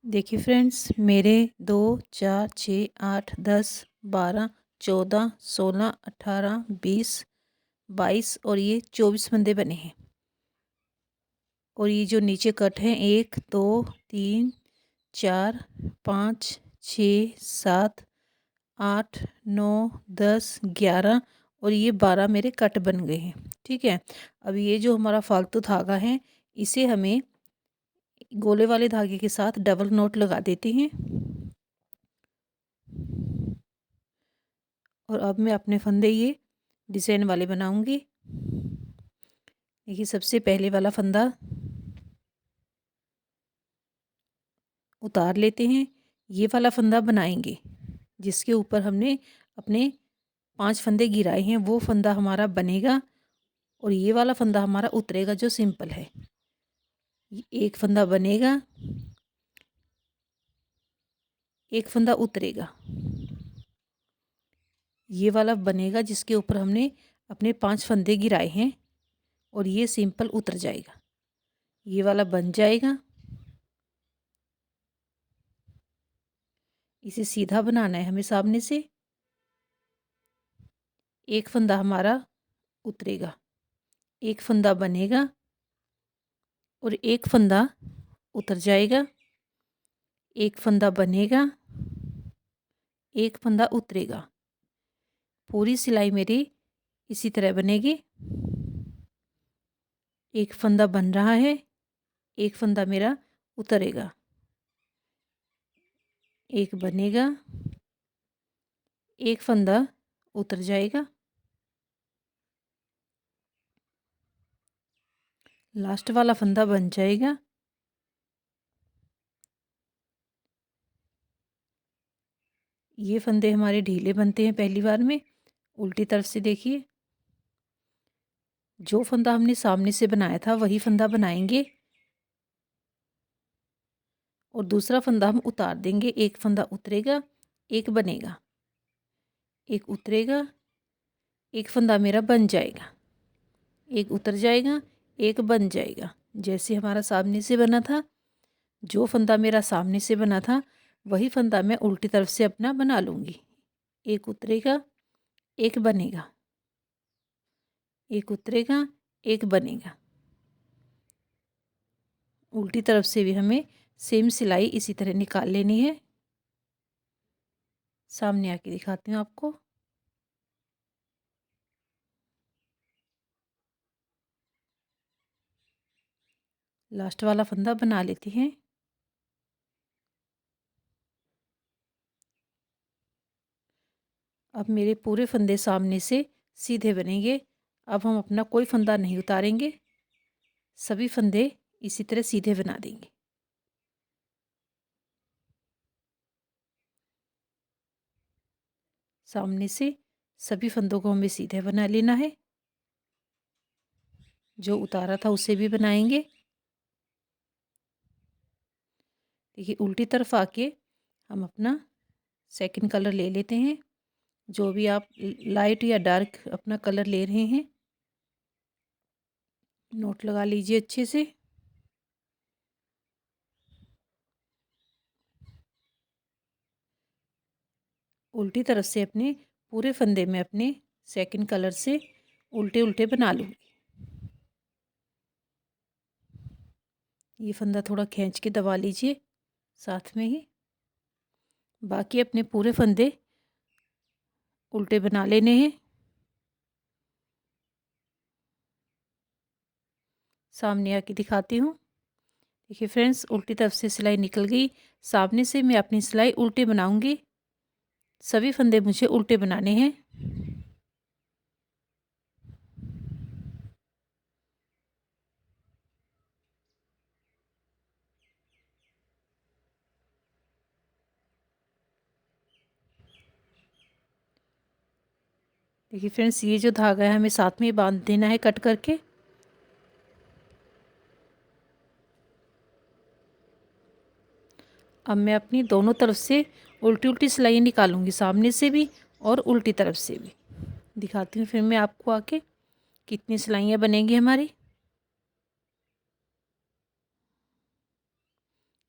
देखिए फ्रेंड्स, मेरे 2, 4, 6, 8, 10, 12, 14, 16, 18, 20, 22 और ये 24 फंदे बने हैं। और ये जो नीचे कट हैं 1, 2, 3, 4, 5, 6, 7, 8, 9, 10, 11 और ये 12 मेरे कट बन गए हैं। ठीक है, अब ये जो हमारा फालतू धागा है इसे हमें गोले वाले धागे के साथ डबल नोट लगा देते हैं। और अब मैं अपने फंदे ये डिज़ाइन वाले बनाऊंगी। देखिए, सबसे पहले वाला फंदा उतार लेते हैं। ये वाला फंदा बनाएंगे जिसके ऊपर हमने अपने 5 फंदे गिराए हैं, वो फंदा हमारा बनेगा। और ये वाला फंदा हमारा उतरेगा जो सिंपल है। एक फंदा बनेगा, एक फंदा उतरेगा। ये वाला बनेगा जिसके ऊपर हमने अपने 5 फंदे गिराए हैं और ये सिंपल उतर जाएगा। ये वाला बन जाएगा। इसे सीधा बनाना है हमें सामने से। एक फंदा हमारा उतरेगा, एक फंदा बनेगा और एक फंदा उतर जाएगा। एक फंदा बनेगा, एक फंदा उतरेगा। पूरी सिलाई मेरी इसी तरह बनेगी। एक फंदा बन रहा है, एक फंदा मेरा उतरेगा, एक बनेगा, एक फंदा उतर जाएगा। लास्ट वाला फंदा बन जाएगा। ये फंदे हमारे ढीले बनते हैं पहली बार में। उल्टी तरफ से देखिए, जो फंदा हमने सामने से बनाया था वही फंदा बनाएंगे और दूसरा फंदा हम उतार देंगे। एक फंदा उतरेगा, एक बनेगा, एक उतरेगा, एक फंदा मेरा बन जाएगा, एक उतर जाएगा, एक बन जाएगा। जैसे हमारा सामने से बना था, जो फंदा मेरा सामने से बना था वही फंदा मैं उल्टी तरफ से अपना बना लूँगी। एक उतरेगा, एक बनेगा, एक उतरेगा, एक बनेगा। उल्टी तरफ से भी हमें सेम सिलाई इसी तरह निकाल लेनी है। सामने आके दिखाती हूँ आपको। लास्ट वाला फंदा बना लेते हैं। अब मेरे पूरे फंदे सामने से सीधे बनेंगे। अब हम अपना कोई फंदा नहीं उतारेंगे, सभी फंदे इसी तरह सीधे बना देंगे। सामने से सभी फंदों को हमें सीधे बना लेना है। जो उतारा था उसे भी बनाएंगे। देखिए, उल्टी तरफ आके हम अपना सेकंड कलर ले लेते हैं। जो भी आप लाइट या डार्क अपना कलर ले रहे हैं, नोट लगा लीजिए अच्छे से। उल्टी तरफ से अपने पूरे फंदे में अपने सेकंड कलर से उल्टे उल्टे बना लूँगी। ये फंदा थोड़ा खींच के दबा लीजिए साथ में ही। बाकी अपने पूरे फंदे उल्टे बना लेने हैं। सामने आके दिखाती हूँ। देखिए फ्रेंड्स, उल्टी तरफ से सिलाई निकल गई। सामने से मैं अपनी सिलाई उल्टे बनाऊंगी। सभी फंदे मुझे उल्टे बनाने हैं। देखिए फ्रेंड्स, ये जो धागा है हमें साथ में बांध देना है कट करके। अब मैं अपनी दोनों तरफ से उल्टी उल्टी सिलाई निकालूंगी, सामने से भी और उल्टी तरफ से भी। दिखाती हूँ फिर मैं आपको आके कितनी सिलाइयाँ बनेंगी हमारी।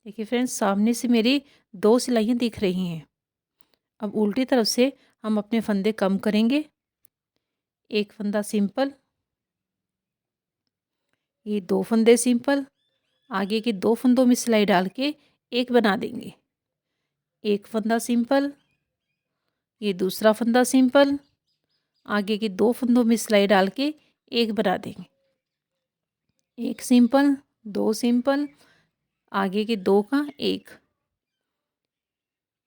देखिए फ्रेंड्स, सामने से मेरी 2 सिलाइयाँ दिख रही हैं। अब उल्टी तरफ से हम अपने फंदे कम करेंगे। एक फंदा सिंपल, ये 2 फंदे सिंपल, आगे के 2 फंदों में सिलाई डाल के एक बना देंगे। एक फंदा सिंपल, ये दूसरा फंदा सिंपल, आगे के 2 फंदों में सिलाई डाल के एक बना देंगे। एक सिंपल, 2 सिंपल, आगे के 2 का एक,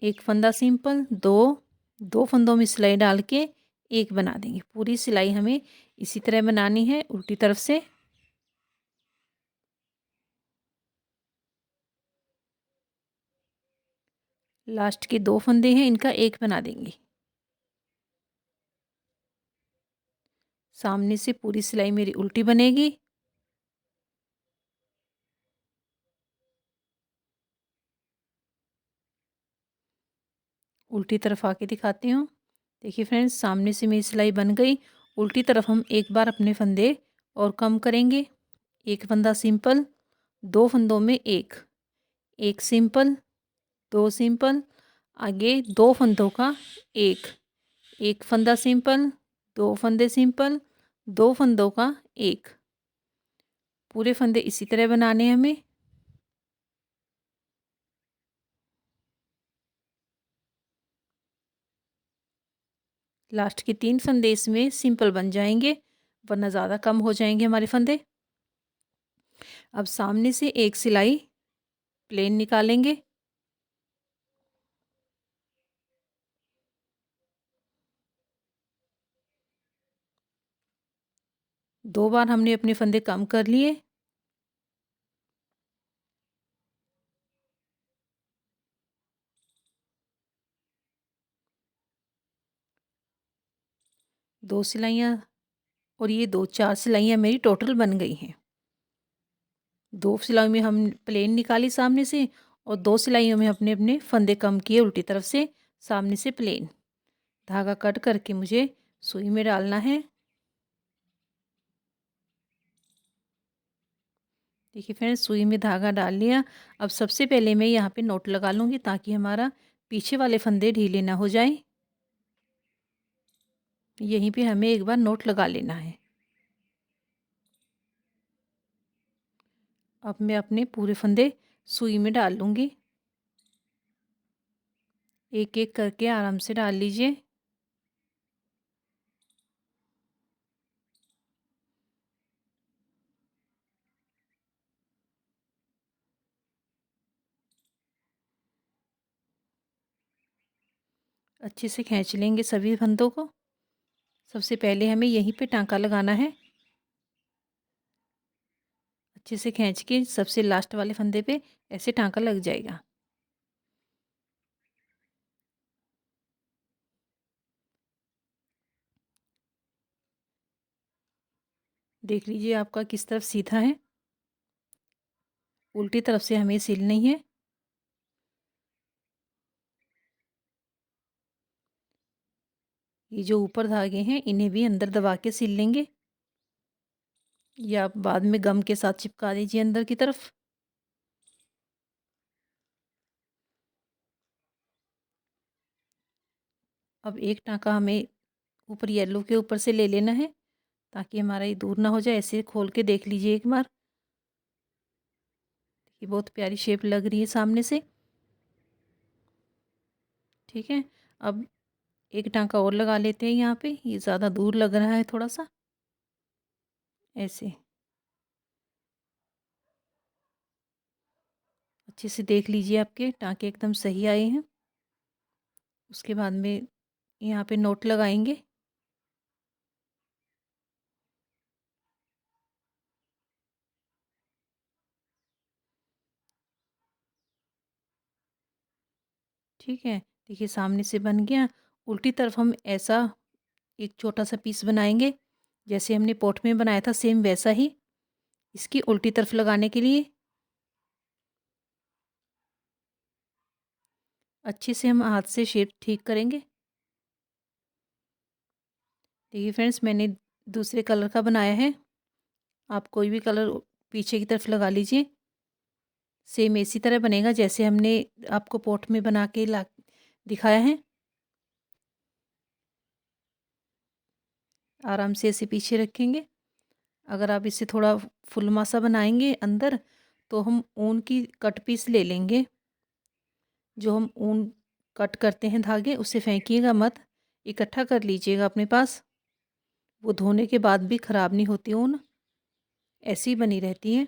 एक फंदा सिंपल, 2 फंदों में सिलाई डाल के एक बना देंगे। पूरी सिलाई हमें इसी तरह बनानी है उल्टी तरफ से। लास्ट के 2 फंदे हैं, इनका एक बना देंगे। सामने से पूरी सिलाई मेरी उल्टी बनेगी। उल्टी तरफ आके दिखाती हूँ। देखिए फ्रेंड्स, सामने से मेरी सिलाई बन गई। उल्टी तरफ हम एक बार अपने फंदे और कम करेंगे। एक फंदा सिंपल, 2 फंदों में एक, एक सिंपल, 2 सिंपल, आगे 2 फंदों का एक, एक फंदा सिंपल, 2 फंदे सिंपल, 2 फंदों का एक। पूरे फंदे इसी तरह बनाने हैं हमें। लास्ट के 3 फंदे इसमें सिंपल बन जाएंगे, वरना ज़्यादा कम हो जाएंगे हमारे फंदे। अब सामने से एक सिलाई प्लेन निकालेंगे। दो बार हमने अपने फंदे कम कर लिए। दो सिलाइयाँ और ये 2 4 सिलाइयाँ मेरी टोटल बन गई हैं। 2 सिलाइयों में हम प्लेन निकाली सामने से, और 2 सिलाइयों में अपने अपने फंदे कम किए उल्टी तरफ से, सामने से प्लेन। धागा कट करके मुझे सुई में डालना है। देखिए फ्रेंड्स, सुई में धागा डाल लिया। अब सबसे पहले मैं यहाँ पे नोट लगा लूँगी, ताकि हमारा पीछे वाले फंदे ढीले ना हो जाएं। यहीं पे हमें एक बार नोट लगा लेना है। अब मैं अपने पूरे फंदे सुई में डाल लूँगी। एक एक करके आराम से डाल लीजिए। अच्छे से खींच लेंगे सभी फंदों को। सबसे पहले हमें यहीं पे टांका लगाना है। अच्छे से खींच के सबसे लास्ट वाले फंदे पे ऐसे टांका लग जाएगा। देख लीजिए आपका किस तरफ सीधा है। उल्टी तरफ से हमें सिलनी है। ये जो ऊपर धागे हैं इन्हें भी अंदर दबा के सिल लेंगे, या आप बाद में गम के साथ चिपका दीजिए अंदर की तरफ। अब एक टाँका हमें ऊपर येलो के ऊपर से ले लेना है ताकि हमारा ये दूर ना हो जाए। ऐसे खोल के देख लीजिए एक बार, ये बहुत प्यारी शेप लग रही है सामने से। ठीक है, अब एक टाँका और लगा लेते हैं यहाँ पे, ये ज़्यादा दूर लग रहा है थोड़ा सा। ऐसे अच्छे से देख लीजिए, आपके टाँके एकदम सही आए हैं। उसके बाद में यहाँ पे नोट लगाएंगे। ठीक है, देखिए सामने से बन गया। उल्टी तरफ हम ऐसा एक छोटा सा पीस बनाएंगे, जैसे हमने पॉट में बनाया था सेम वैसा ही। इसकी उल्टी तरफ लगाने के लिए अच्छे से हम हाथ से शेप ठीक करेंगे। देखिए फ्रेंड्स, मैंने दूसरे कलर का बनाया है, आप कोई भी कलर पीछे की तरफ लगा लीजिए। सेम इसी तरह बनेगा जैसे हमने आपको पॉट में बना के ला दिखाया है। आराम से ऐसे पीछे रखेंगे। अगर आप इसे थोड़ा फुलमा सा बनाएंगे अंदर, तो हम ऊन की कट पीस ले लेंगे। जो हम ऊन कट करते हैं धागे, उसे फेंकिएगा मत, इकट्ठा कर लीजिएगा अपने पास। वो धोने के बाद भी ख़राब नहीं होती ऊन, ऐसी बनी रहती है।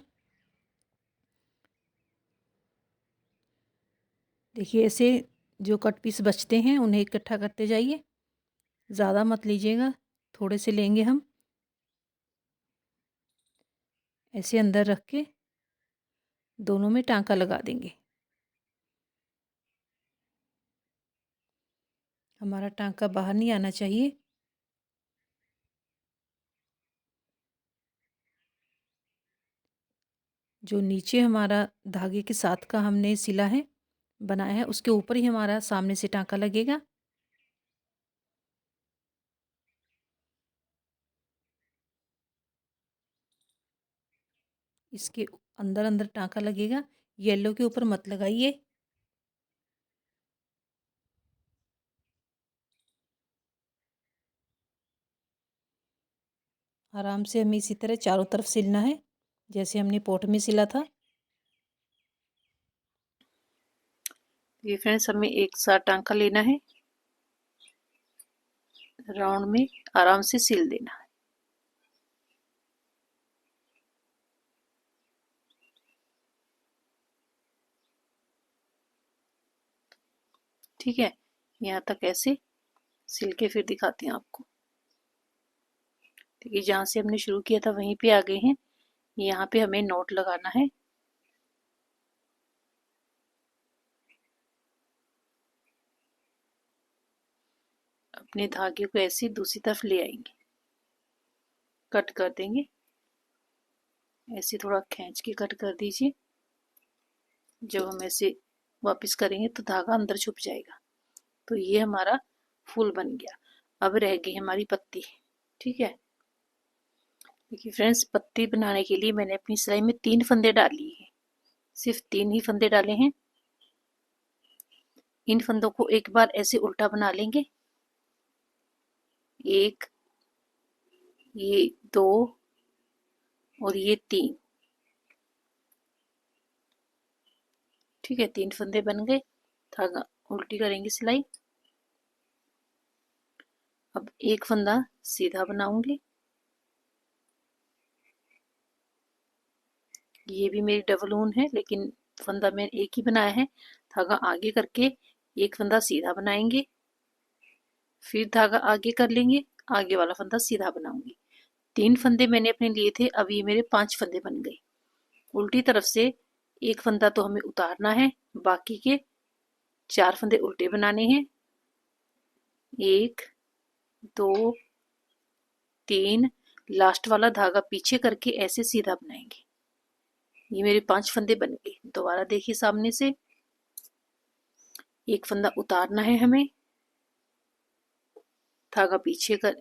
देखिए ऐसे जो कट पीस बचते हैं उन्हें इकट्ठा करते जाइए, ज़्यादा मत लीजिएगा, थोड़े से लेंगे हम। ऐसे अंदर रख के दोनों में टांका लगा देंगे। हमारा टांका बाहर नहीं आना चाहिए। जो नीचे हमारा धागे के साथ का हमने सिला है, बनाया है, उसके ऊपर ही हमारा सामने से टांका लगेगा। इसके अंदर अंदर टांका लगेगा, येलो के ऊपर मत लगाइए। आराम से हमें इसी तरह चारों तरफ सिलना है जैसे हमने पॉट में सिला था।
ये फ्रेंड्स, हमें एक साथ टांका लेना है, राउंड में आराम से सिल देना है। ठीक है, यहाँ तक ऐसे सिल के फिर दिखाती हूँ आपको। देखिए जहाँ से हमने शुरू किया था वहीं पे आ गए हैं। यहाँ पे हमें नोट लगाना है। अपने धागे को ऐसे दूसरी तरफ ले आएंगे, कट कर देंगे। ऐसे थोड़ा खींच के कट कर दीजिए। जब हम ऐसे वापस करेंगे तो धागा अंदर छुप जाएगा। तो ये हमारा फूल बन गया। अब रह गई हमारी पत्ती। ठीक है, देखिए फ्रेंड्स, पत्ती बनाने के लिए मैंने अपनी सिलाई में 3 फंदे डाल लिए हैं, सिर्फ 3 ही फंदे डाले हैं। इन फंदों को एक बार ऐसे उल्टा बना लेंगे। एक, ये 2 और ये 3। ठीक है, 3 फंदे बन गए। धागा उल्टी करेंगे सिलाई। अब एक फंदा सीधा बनाऊंगी। ये भी मेरी डबल ऊन है, लेकिन फंदा मैंने एक ही बनाया है। धागा आगे करके एक फंदा सीधा बनाएंगे, फिर धागा आगे कर लेंगे, आगे वाला फंदा सीधा बनाऊंगी। 3 फंदे मैंने अपने लिए थे, अब ये मेरे 5 फंदे बन गए। उल्टी तरफ से एक फंदा तो हमें उतारना है, बाकी के 4 फंदे उल्टे बनाने हैं। 1 2 3, लास्ट वाला धागा पीछे करके ऐसे सीधा बनाएंगे। ये मेरे 5 फंदे बन गए। दोबारा देखिए, सामने से एक फंदा उतारना है हमें, धागा पीछे कर,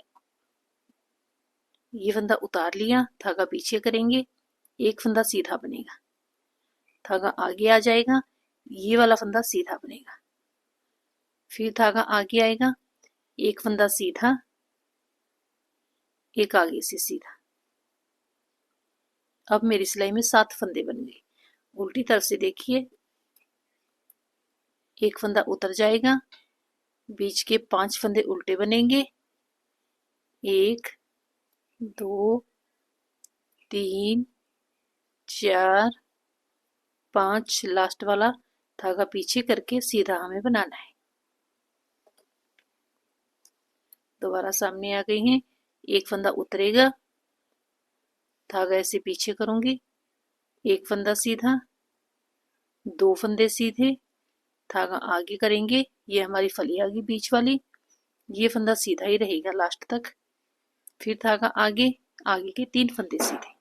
ये फंदा उतार लिया, धागा पीछे करेंगे, एक फंदा सीधा बनेगा, धागा आगे आ जाएगा, ये वाला फंदा सीधा बनेगा, फिर धागा आगे आएगा, एक फंदा सीधा, एक आगे से सीधा। अब मेरी सिलाई में 7 फंदे बन गए। उल्टी तरफ से देखिए, एक फंदा उतर जाएगा, बीच के 5 फंदे उल्टे बनेंगे, 1 2 3 4 5, लास्ट वाला धागा पीछे करके सीधा हमें बनाना है। दोबारा सामने आ गई हैं, एक फंदा उतरेगा, धागा ऐसे पीछे करूंगी, एक फंदा सीधा, 2 फंदे सीधे, धागा आगे करेंगे, ये हमारी फली आ गई बीच वाली, ये फंदा सीधा ही रहेगा लास्ट तक, फिर धागा आगे, आगे के 3 फंदे सीधे।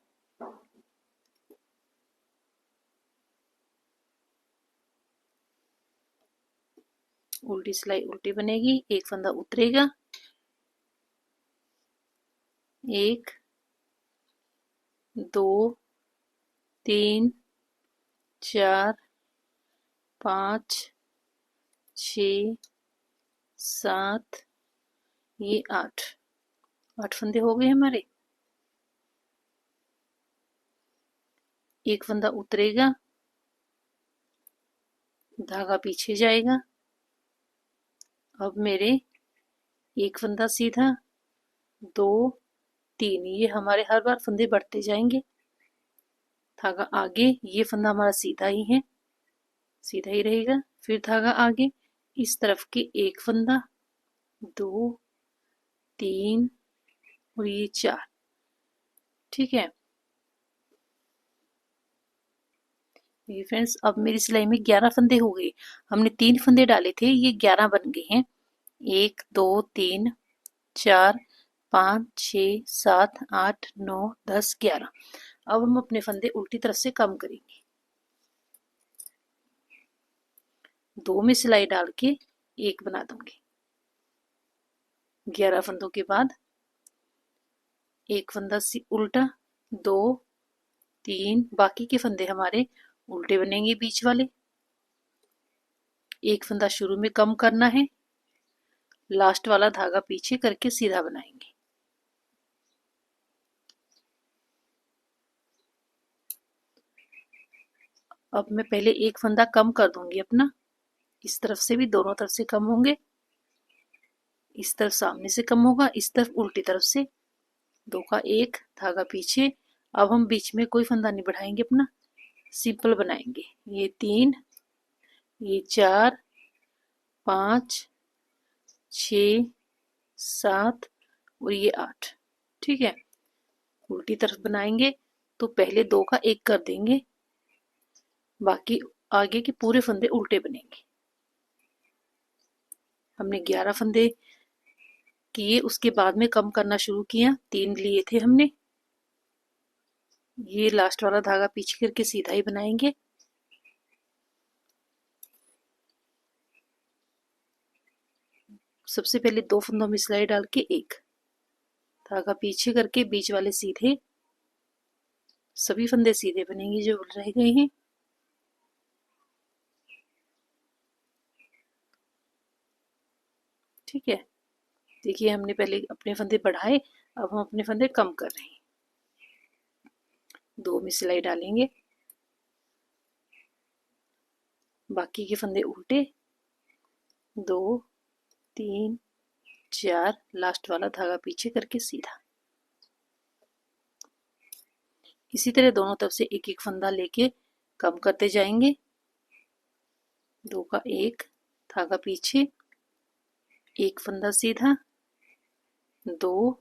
उल्टी सिलाई उल्टी बनेगी, एक फंदा उतरेगा, 1 2 3 4 5 6 7, ये 8 फंदे हो गए हमारे। एक फंदा उतरेगा, धागा पीछे जाएगा, अब मेरे एक फंदा सीधा, 2 3, ये हमारे हर बार फंदे बढ़ते जाएंगे, धागा आगे, ये फंदा हमारा सीधा ही है, सीधा ही रहेगा, फिर धागा आगे, इस तरफ के एक फंदा, 2 3 और ये 4, ठीक है। ये फ्रेंड्स, अब मेरी सिलाई में 11 फंदे हो गए। हमने 3 फंदे डाले थे, ये 11 बन गए हैं। 1 2 3 4 5 6 7 8 9 10 11। अब हम अपने फंदे उल्टी तरफ से कम करेंगे। 2 में सिलाई डाल के 1 बना दूंगी। 11 फंदों के बाद एक फंदा उल्टा, 2 3, बाकी के फंदे हमारे उल्टे बनेंगे बीच वाले। एक फंदा शुरू में कम करना है, लास्ट वाला धागा पीछे करके सीधा बनाएंगे। अब मैं पहले एक फंदा कम कर दूंगी अपना, इस तरफ से भी दोनों तरफ से कम होंगे, इस तरफ सामने से कम होगा, इस तरफ उल्टी तरफ से, 2 का 1 धागा पीछे। अब हम बीच में कोई फंदा नहीं बढ़ाएंगे अपना, सिंपल बनाएंगे। ये 3, ये 4 5 6 7 और ये 8, ठीक है। उल्टी तरफ बनाएंगे तो पहले 2 का 1 कर देंगे, बाकी आगे के पूरे फंदे उल्टे बनेंगे। हमने 11 फंदे किए, उसके बाद में कम करना शुरू किया, 3 लिए थे हमने, ये लास्ट वाला धागा पीछे करके सीधा ही बनाएंगे। सबसे पहले 2 फंदों में सिलाई डाल के 1 धागा पीछे करके बीच वाले सीधे, सभी फंदे सीधे बनेंगे जो रह गए हैं। ठीक है, देखिए हमने पहले अपने फंदे बढ़ाए, अब हम अपने फंदे कम कर रहे हैं। 2 में सिलाई डालेंगे, बाकी के फंदे उल्टे, 2 3 4, लास्ट वाला धागा पीछे करके सीधा। इसी तरह दोनों तरफ से एक एक फंदा लेके कम करते जाएंगे। 2 का 1 धागा पीछे, एक फंदा सीधा, 2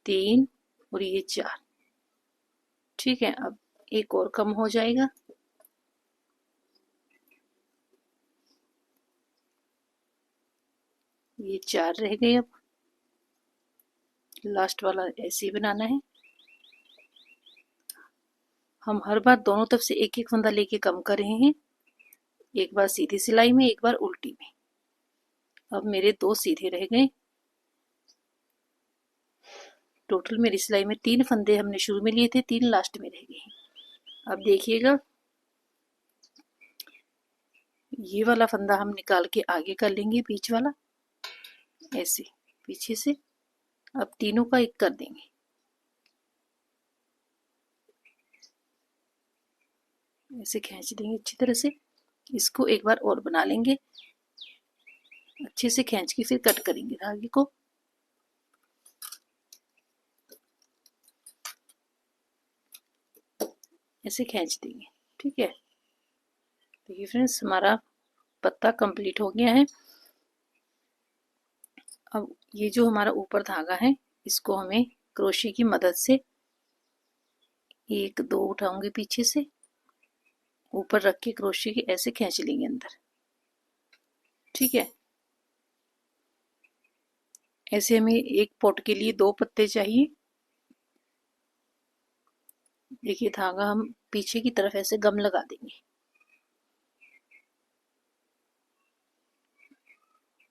3 और ये 4, ठीक है। अब एक और कम हो जाएगा, ये 4 रह गए। अब लास्ट वाला ऐसे ही बनाना है। हम हर बार दोनों तरफ से एक एक फंदा लेके कम कर रहे हैं, एक बार सीधी सिलाई में, एक बार उल्टी में। अब मेरे 2 सीधे रह गए। टोटल मेरी सिलाई में 3 फंदे हमने शुरू में लिए थे, 3 लास्ट में रह गए हैं। अब देखिएगा, ये वाला फंदा हम निकाल के आगे कर लेंगे बीच वाला, ऐसे पीछे से। अब तीनों का एक कर देंगे। ऐसे खींच देंगे अच्छी तरह से। इसको एक बार और बना लेंगे अच्छे से खींच के, फिर कट करेंगे धागे को। ऐसे खींच देंगे। ठीक है, देखिए फ्रेंड्स हमारा पत्ता कंप्लीट हो गया है। अब ये जो हमारा ऊपर धागा है इसको हमें क्रोशे की मदद से एक दो उठाऊंगे पीछे से, ऊपर रख के क्रोशे के ऐसे खींच लेंगे अंदर। ठीक है, ऐसे हमें एक पॉट के लिए 2 पत्ते चाहिए। देखिए धागा हम पीछे की तरफ ऐसे गम लगा देंगे।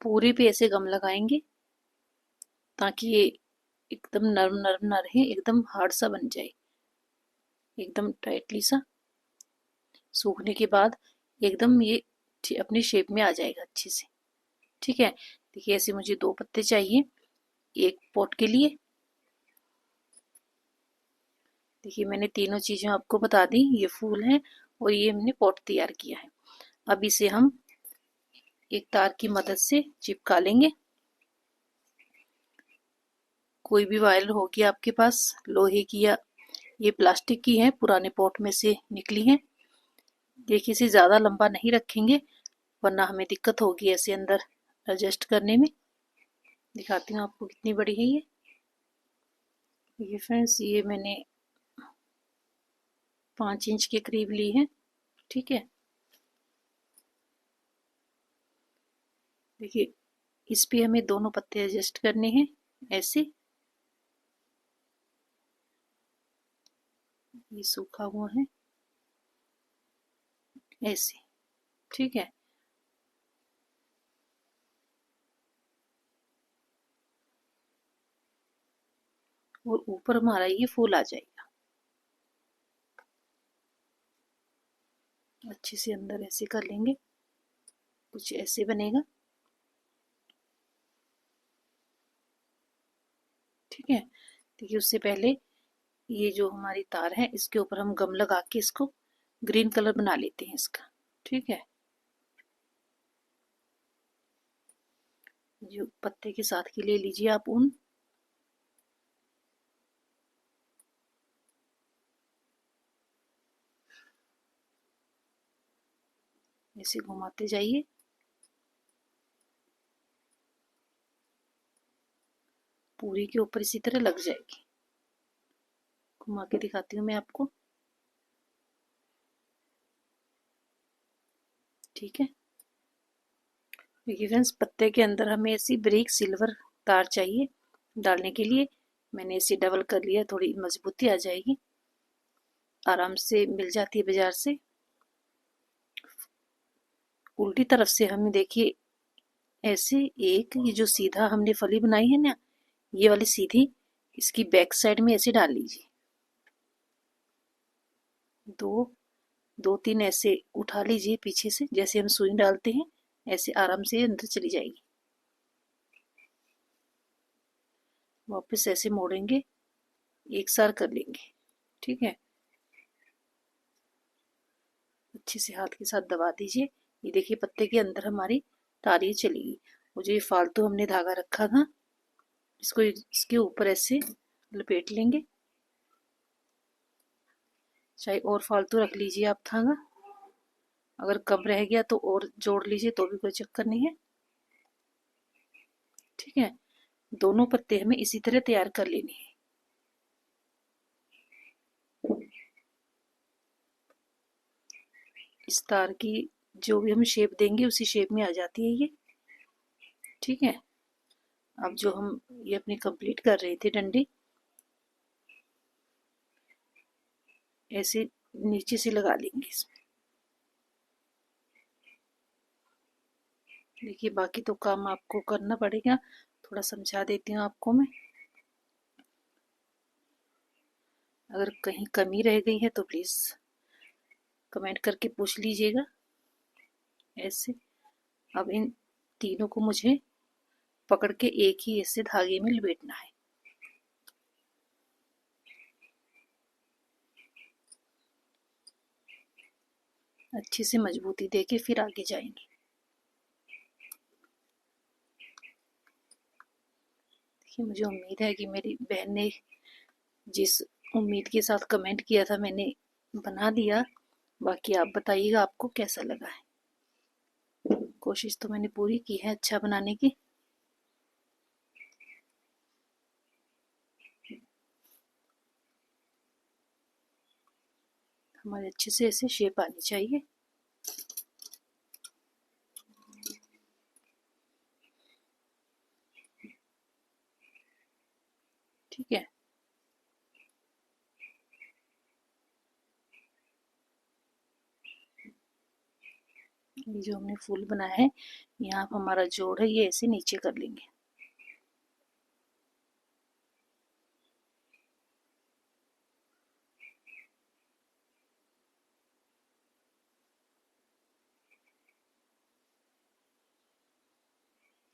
पूरे पे ऐसे गम लगाएंगे ताकि ये एकदम नरम नरम ना रहे, एकदम हार्ड सा बन जाए, एकदम टाइटली सा। सूखने के बाद एकदम ये अपनी शेप में आ जाएगा अच्छे से। ठीक है, देखिए ऐसे मुझे 2 पत्ते चाहिए एक पॉट के लिए। देखिए मैंने तीनों चीजें आपको बता दी, ये फूल है और ये हमने पॉट तैयार किया है। अब इसे हम एक तार की मदद से चिपका लेंगे। कोई भी वायर होगी आपके पास, लोहे की या ये प्लास्टिक की है, पुराने पॉट में से निकली है। देखिए इसे ज़्यादा लंबा नहीं रखेंगे वरना हमें दिक्कत होगी ऐसे अंदर एडजस्ट करने में। दिखाती हूँ आपको कितनी बड़ी है ये फ्रेंड्स, ये मैंने 5 इंच के करीब ली है। ठीक है, देखिए इस पे हमें दोनों पत्ते एडजस्ट करने हैं ऐसे। ये सूखा हुआ है ऐसे। ठीक है, और ऊपर हमारा ये फूल आ जाएगा अच्छे से अंदर ऐसे कर लेंगे, कुछ ऐसे बनेगा। ठीक है, देखिए उससे पहले ये जो हमारी तार है इसके ऊपर हम गम लगा के इसको ग्रीन कलर बना लेते हैं इसका। ठीक है, जो पत्ते के साथ के लिए लीजिए आप ऊन। ऐसे घुमाते जाइए। पूरी के ऊपर इसी तरह लग जाएगी। घुमा के दिखाती हूँ मैं आपको। ठीक है, देखिए फ्रेंड्स पत्ते के अंदर हमें ऐसी ब्रिक सिल्वर तार चाहिए डालने के लिए। मैंने इसे डबल कर लिया, थोड़ी मजबूती आ जाएगी, आराम से मिल जाती है बाजार से। उल्टी तरफ से हमें देखिए ऐसे एक, ये जो सीधा हमने फली बनाई है ना, ये वाली सीधी इसकी बैक साइड में ऐसे डाल लीजिए। दो दो तीन ऐसे उठा लीजिए पीछे से, जैसे हम सुई डालते हैं ऐसे आराम से अंदर चली जाएगी। वापस ऐसे मोड़ेंगे, एक सार कर लेंगे। ठीक है, अच्छे से हाथ के साथ दबा दीजिए। ये देखिए पत्ते के अंदर हमारी तारी चलेगी। और जो ये फालतू हमने धागा रखा था इसको इसके ऊपर ऐसे लपेट लेंगे। चाहे और फालतू रख लीजिए आप धागा, अगर कम रह गया तो और जोड़ लीजिए तो भी कोई चक्कर नहीं है। ठीक है, दोनों पत्ते हमें इसी तरह तैयार कर लेने हैं। इस तार की जो भी हम शेप देंगे उसी शेप में आ जाती है ये। ठीक है, अब जो हम ये अपनी कंप्लीट कर रहे थे डंडी, ऐसे नीचे से लगा लेंगे इसमें। देखिए बाकी तो काम आपको करना पड़ेगा, थोड़ा समझा देती हूँ आपको मैं। अगर कहीं कमी रह गई है तो प्लीज़ कमेंट करके पूछ लीजिएगा। ऐसे अब इन तीनों को मुझे पकड़ के एक ही ऐसे धागे में लपेटना है। अच्छे से मजबूती देके फिर आगे जाएंगे। देखिए, मुझे उम्मीद है कि मेरी बहन ने जिस उम्मीद के साथ कमेंट किया था मैंने बना दिया। बाकी आप बताइएगा आपको कैसा लगा है। कोशिश तो मैंने पूरी की है अच्छा बनाने की। हमारे अच्छे से ऐसे शेप आनी चाहिए। ठीक है, ये जो हमने फूल बनाया है यहाँ पर हमारा जोड़ है ये ऐसे नीचे कर लेंगे।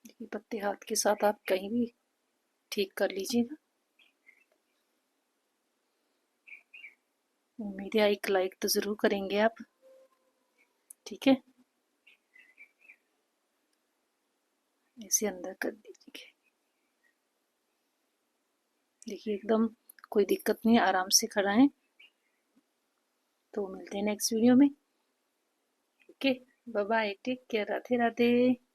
देखिए, पत्ते हाथ के साथ आप कहीं भी ठीक कर लीजिएगा। उम्मीद है एक लाइक तो जरूर करेंगे आप। ठीक है, ऐसे अंदर कर दीजिए। देखिए एकदम कोई दिक्कत नहीं है, आराम से खड़ा है। तो मिलते हैं नेक्स्ट वीडियो में। Okay, bye bye, take care, Radhe Radhe.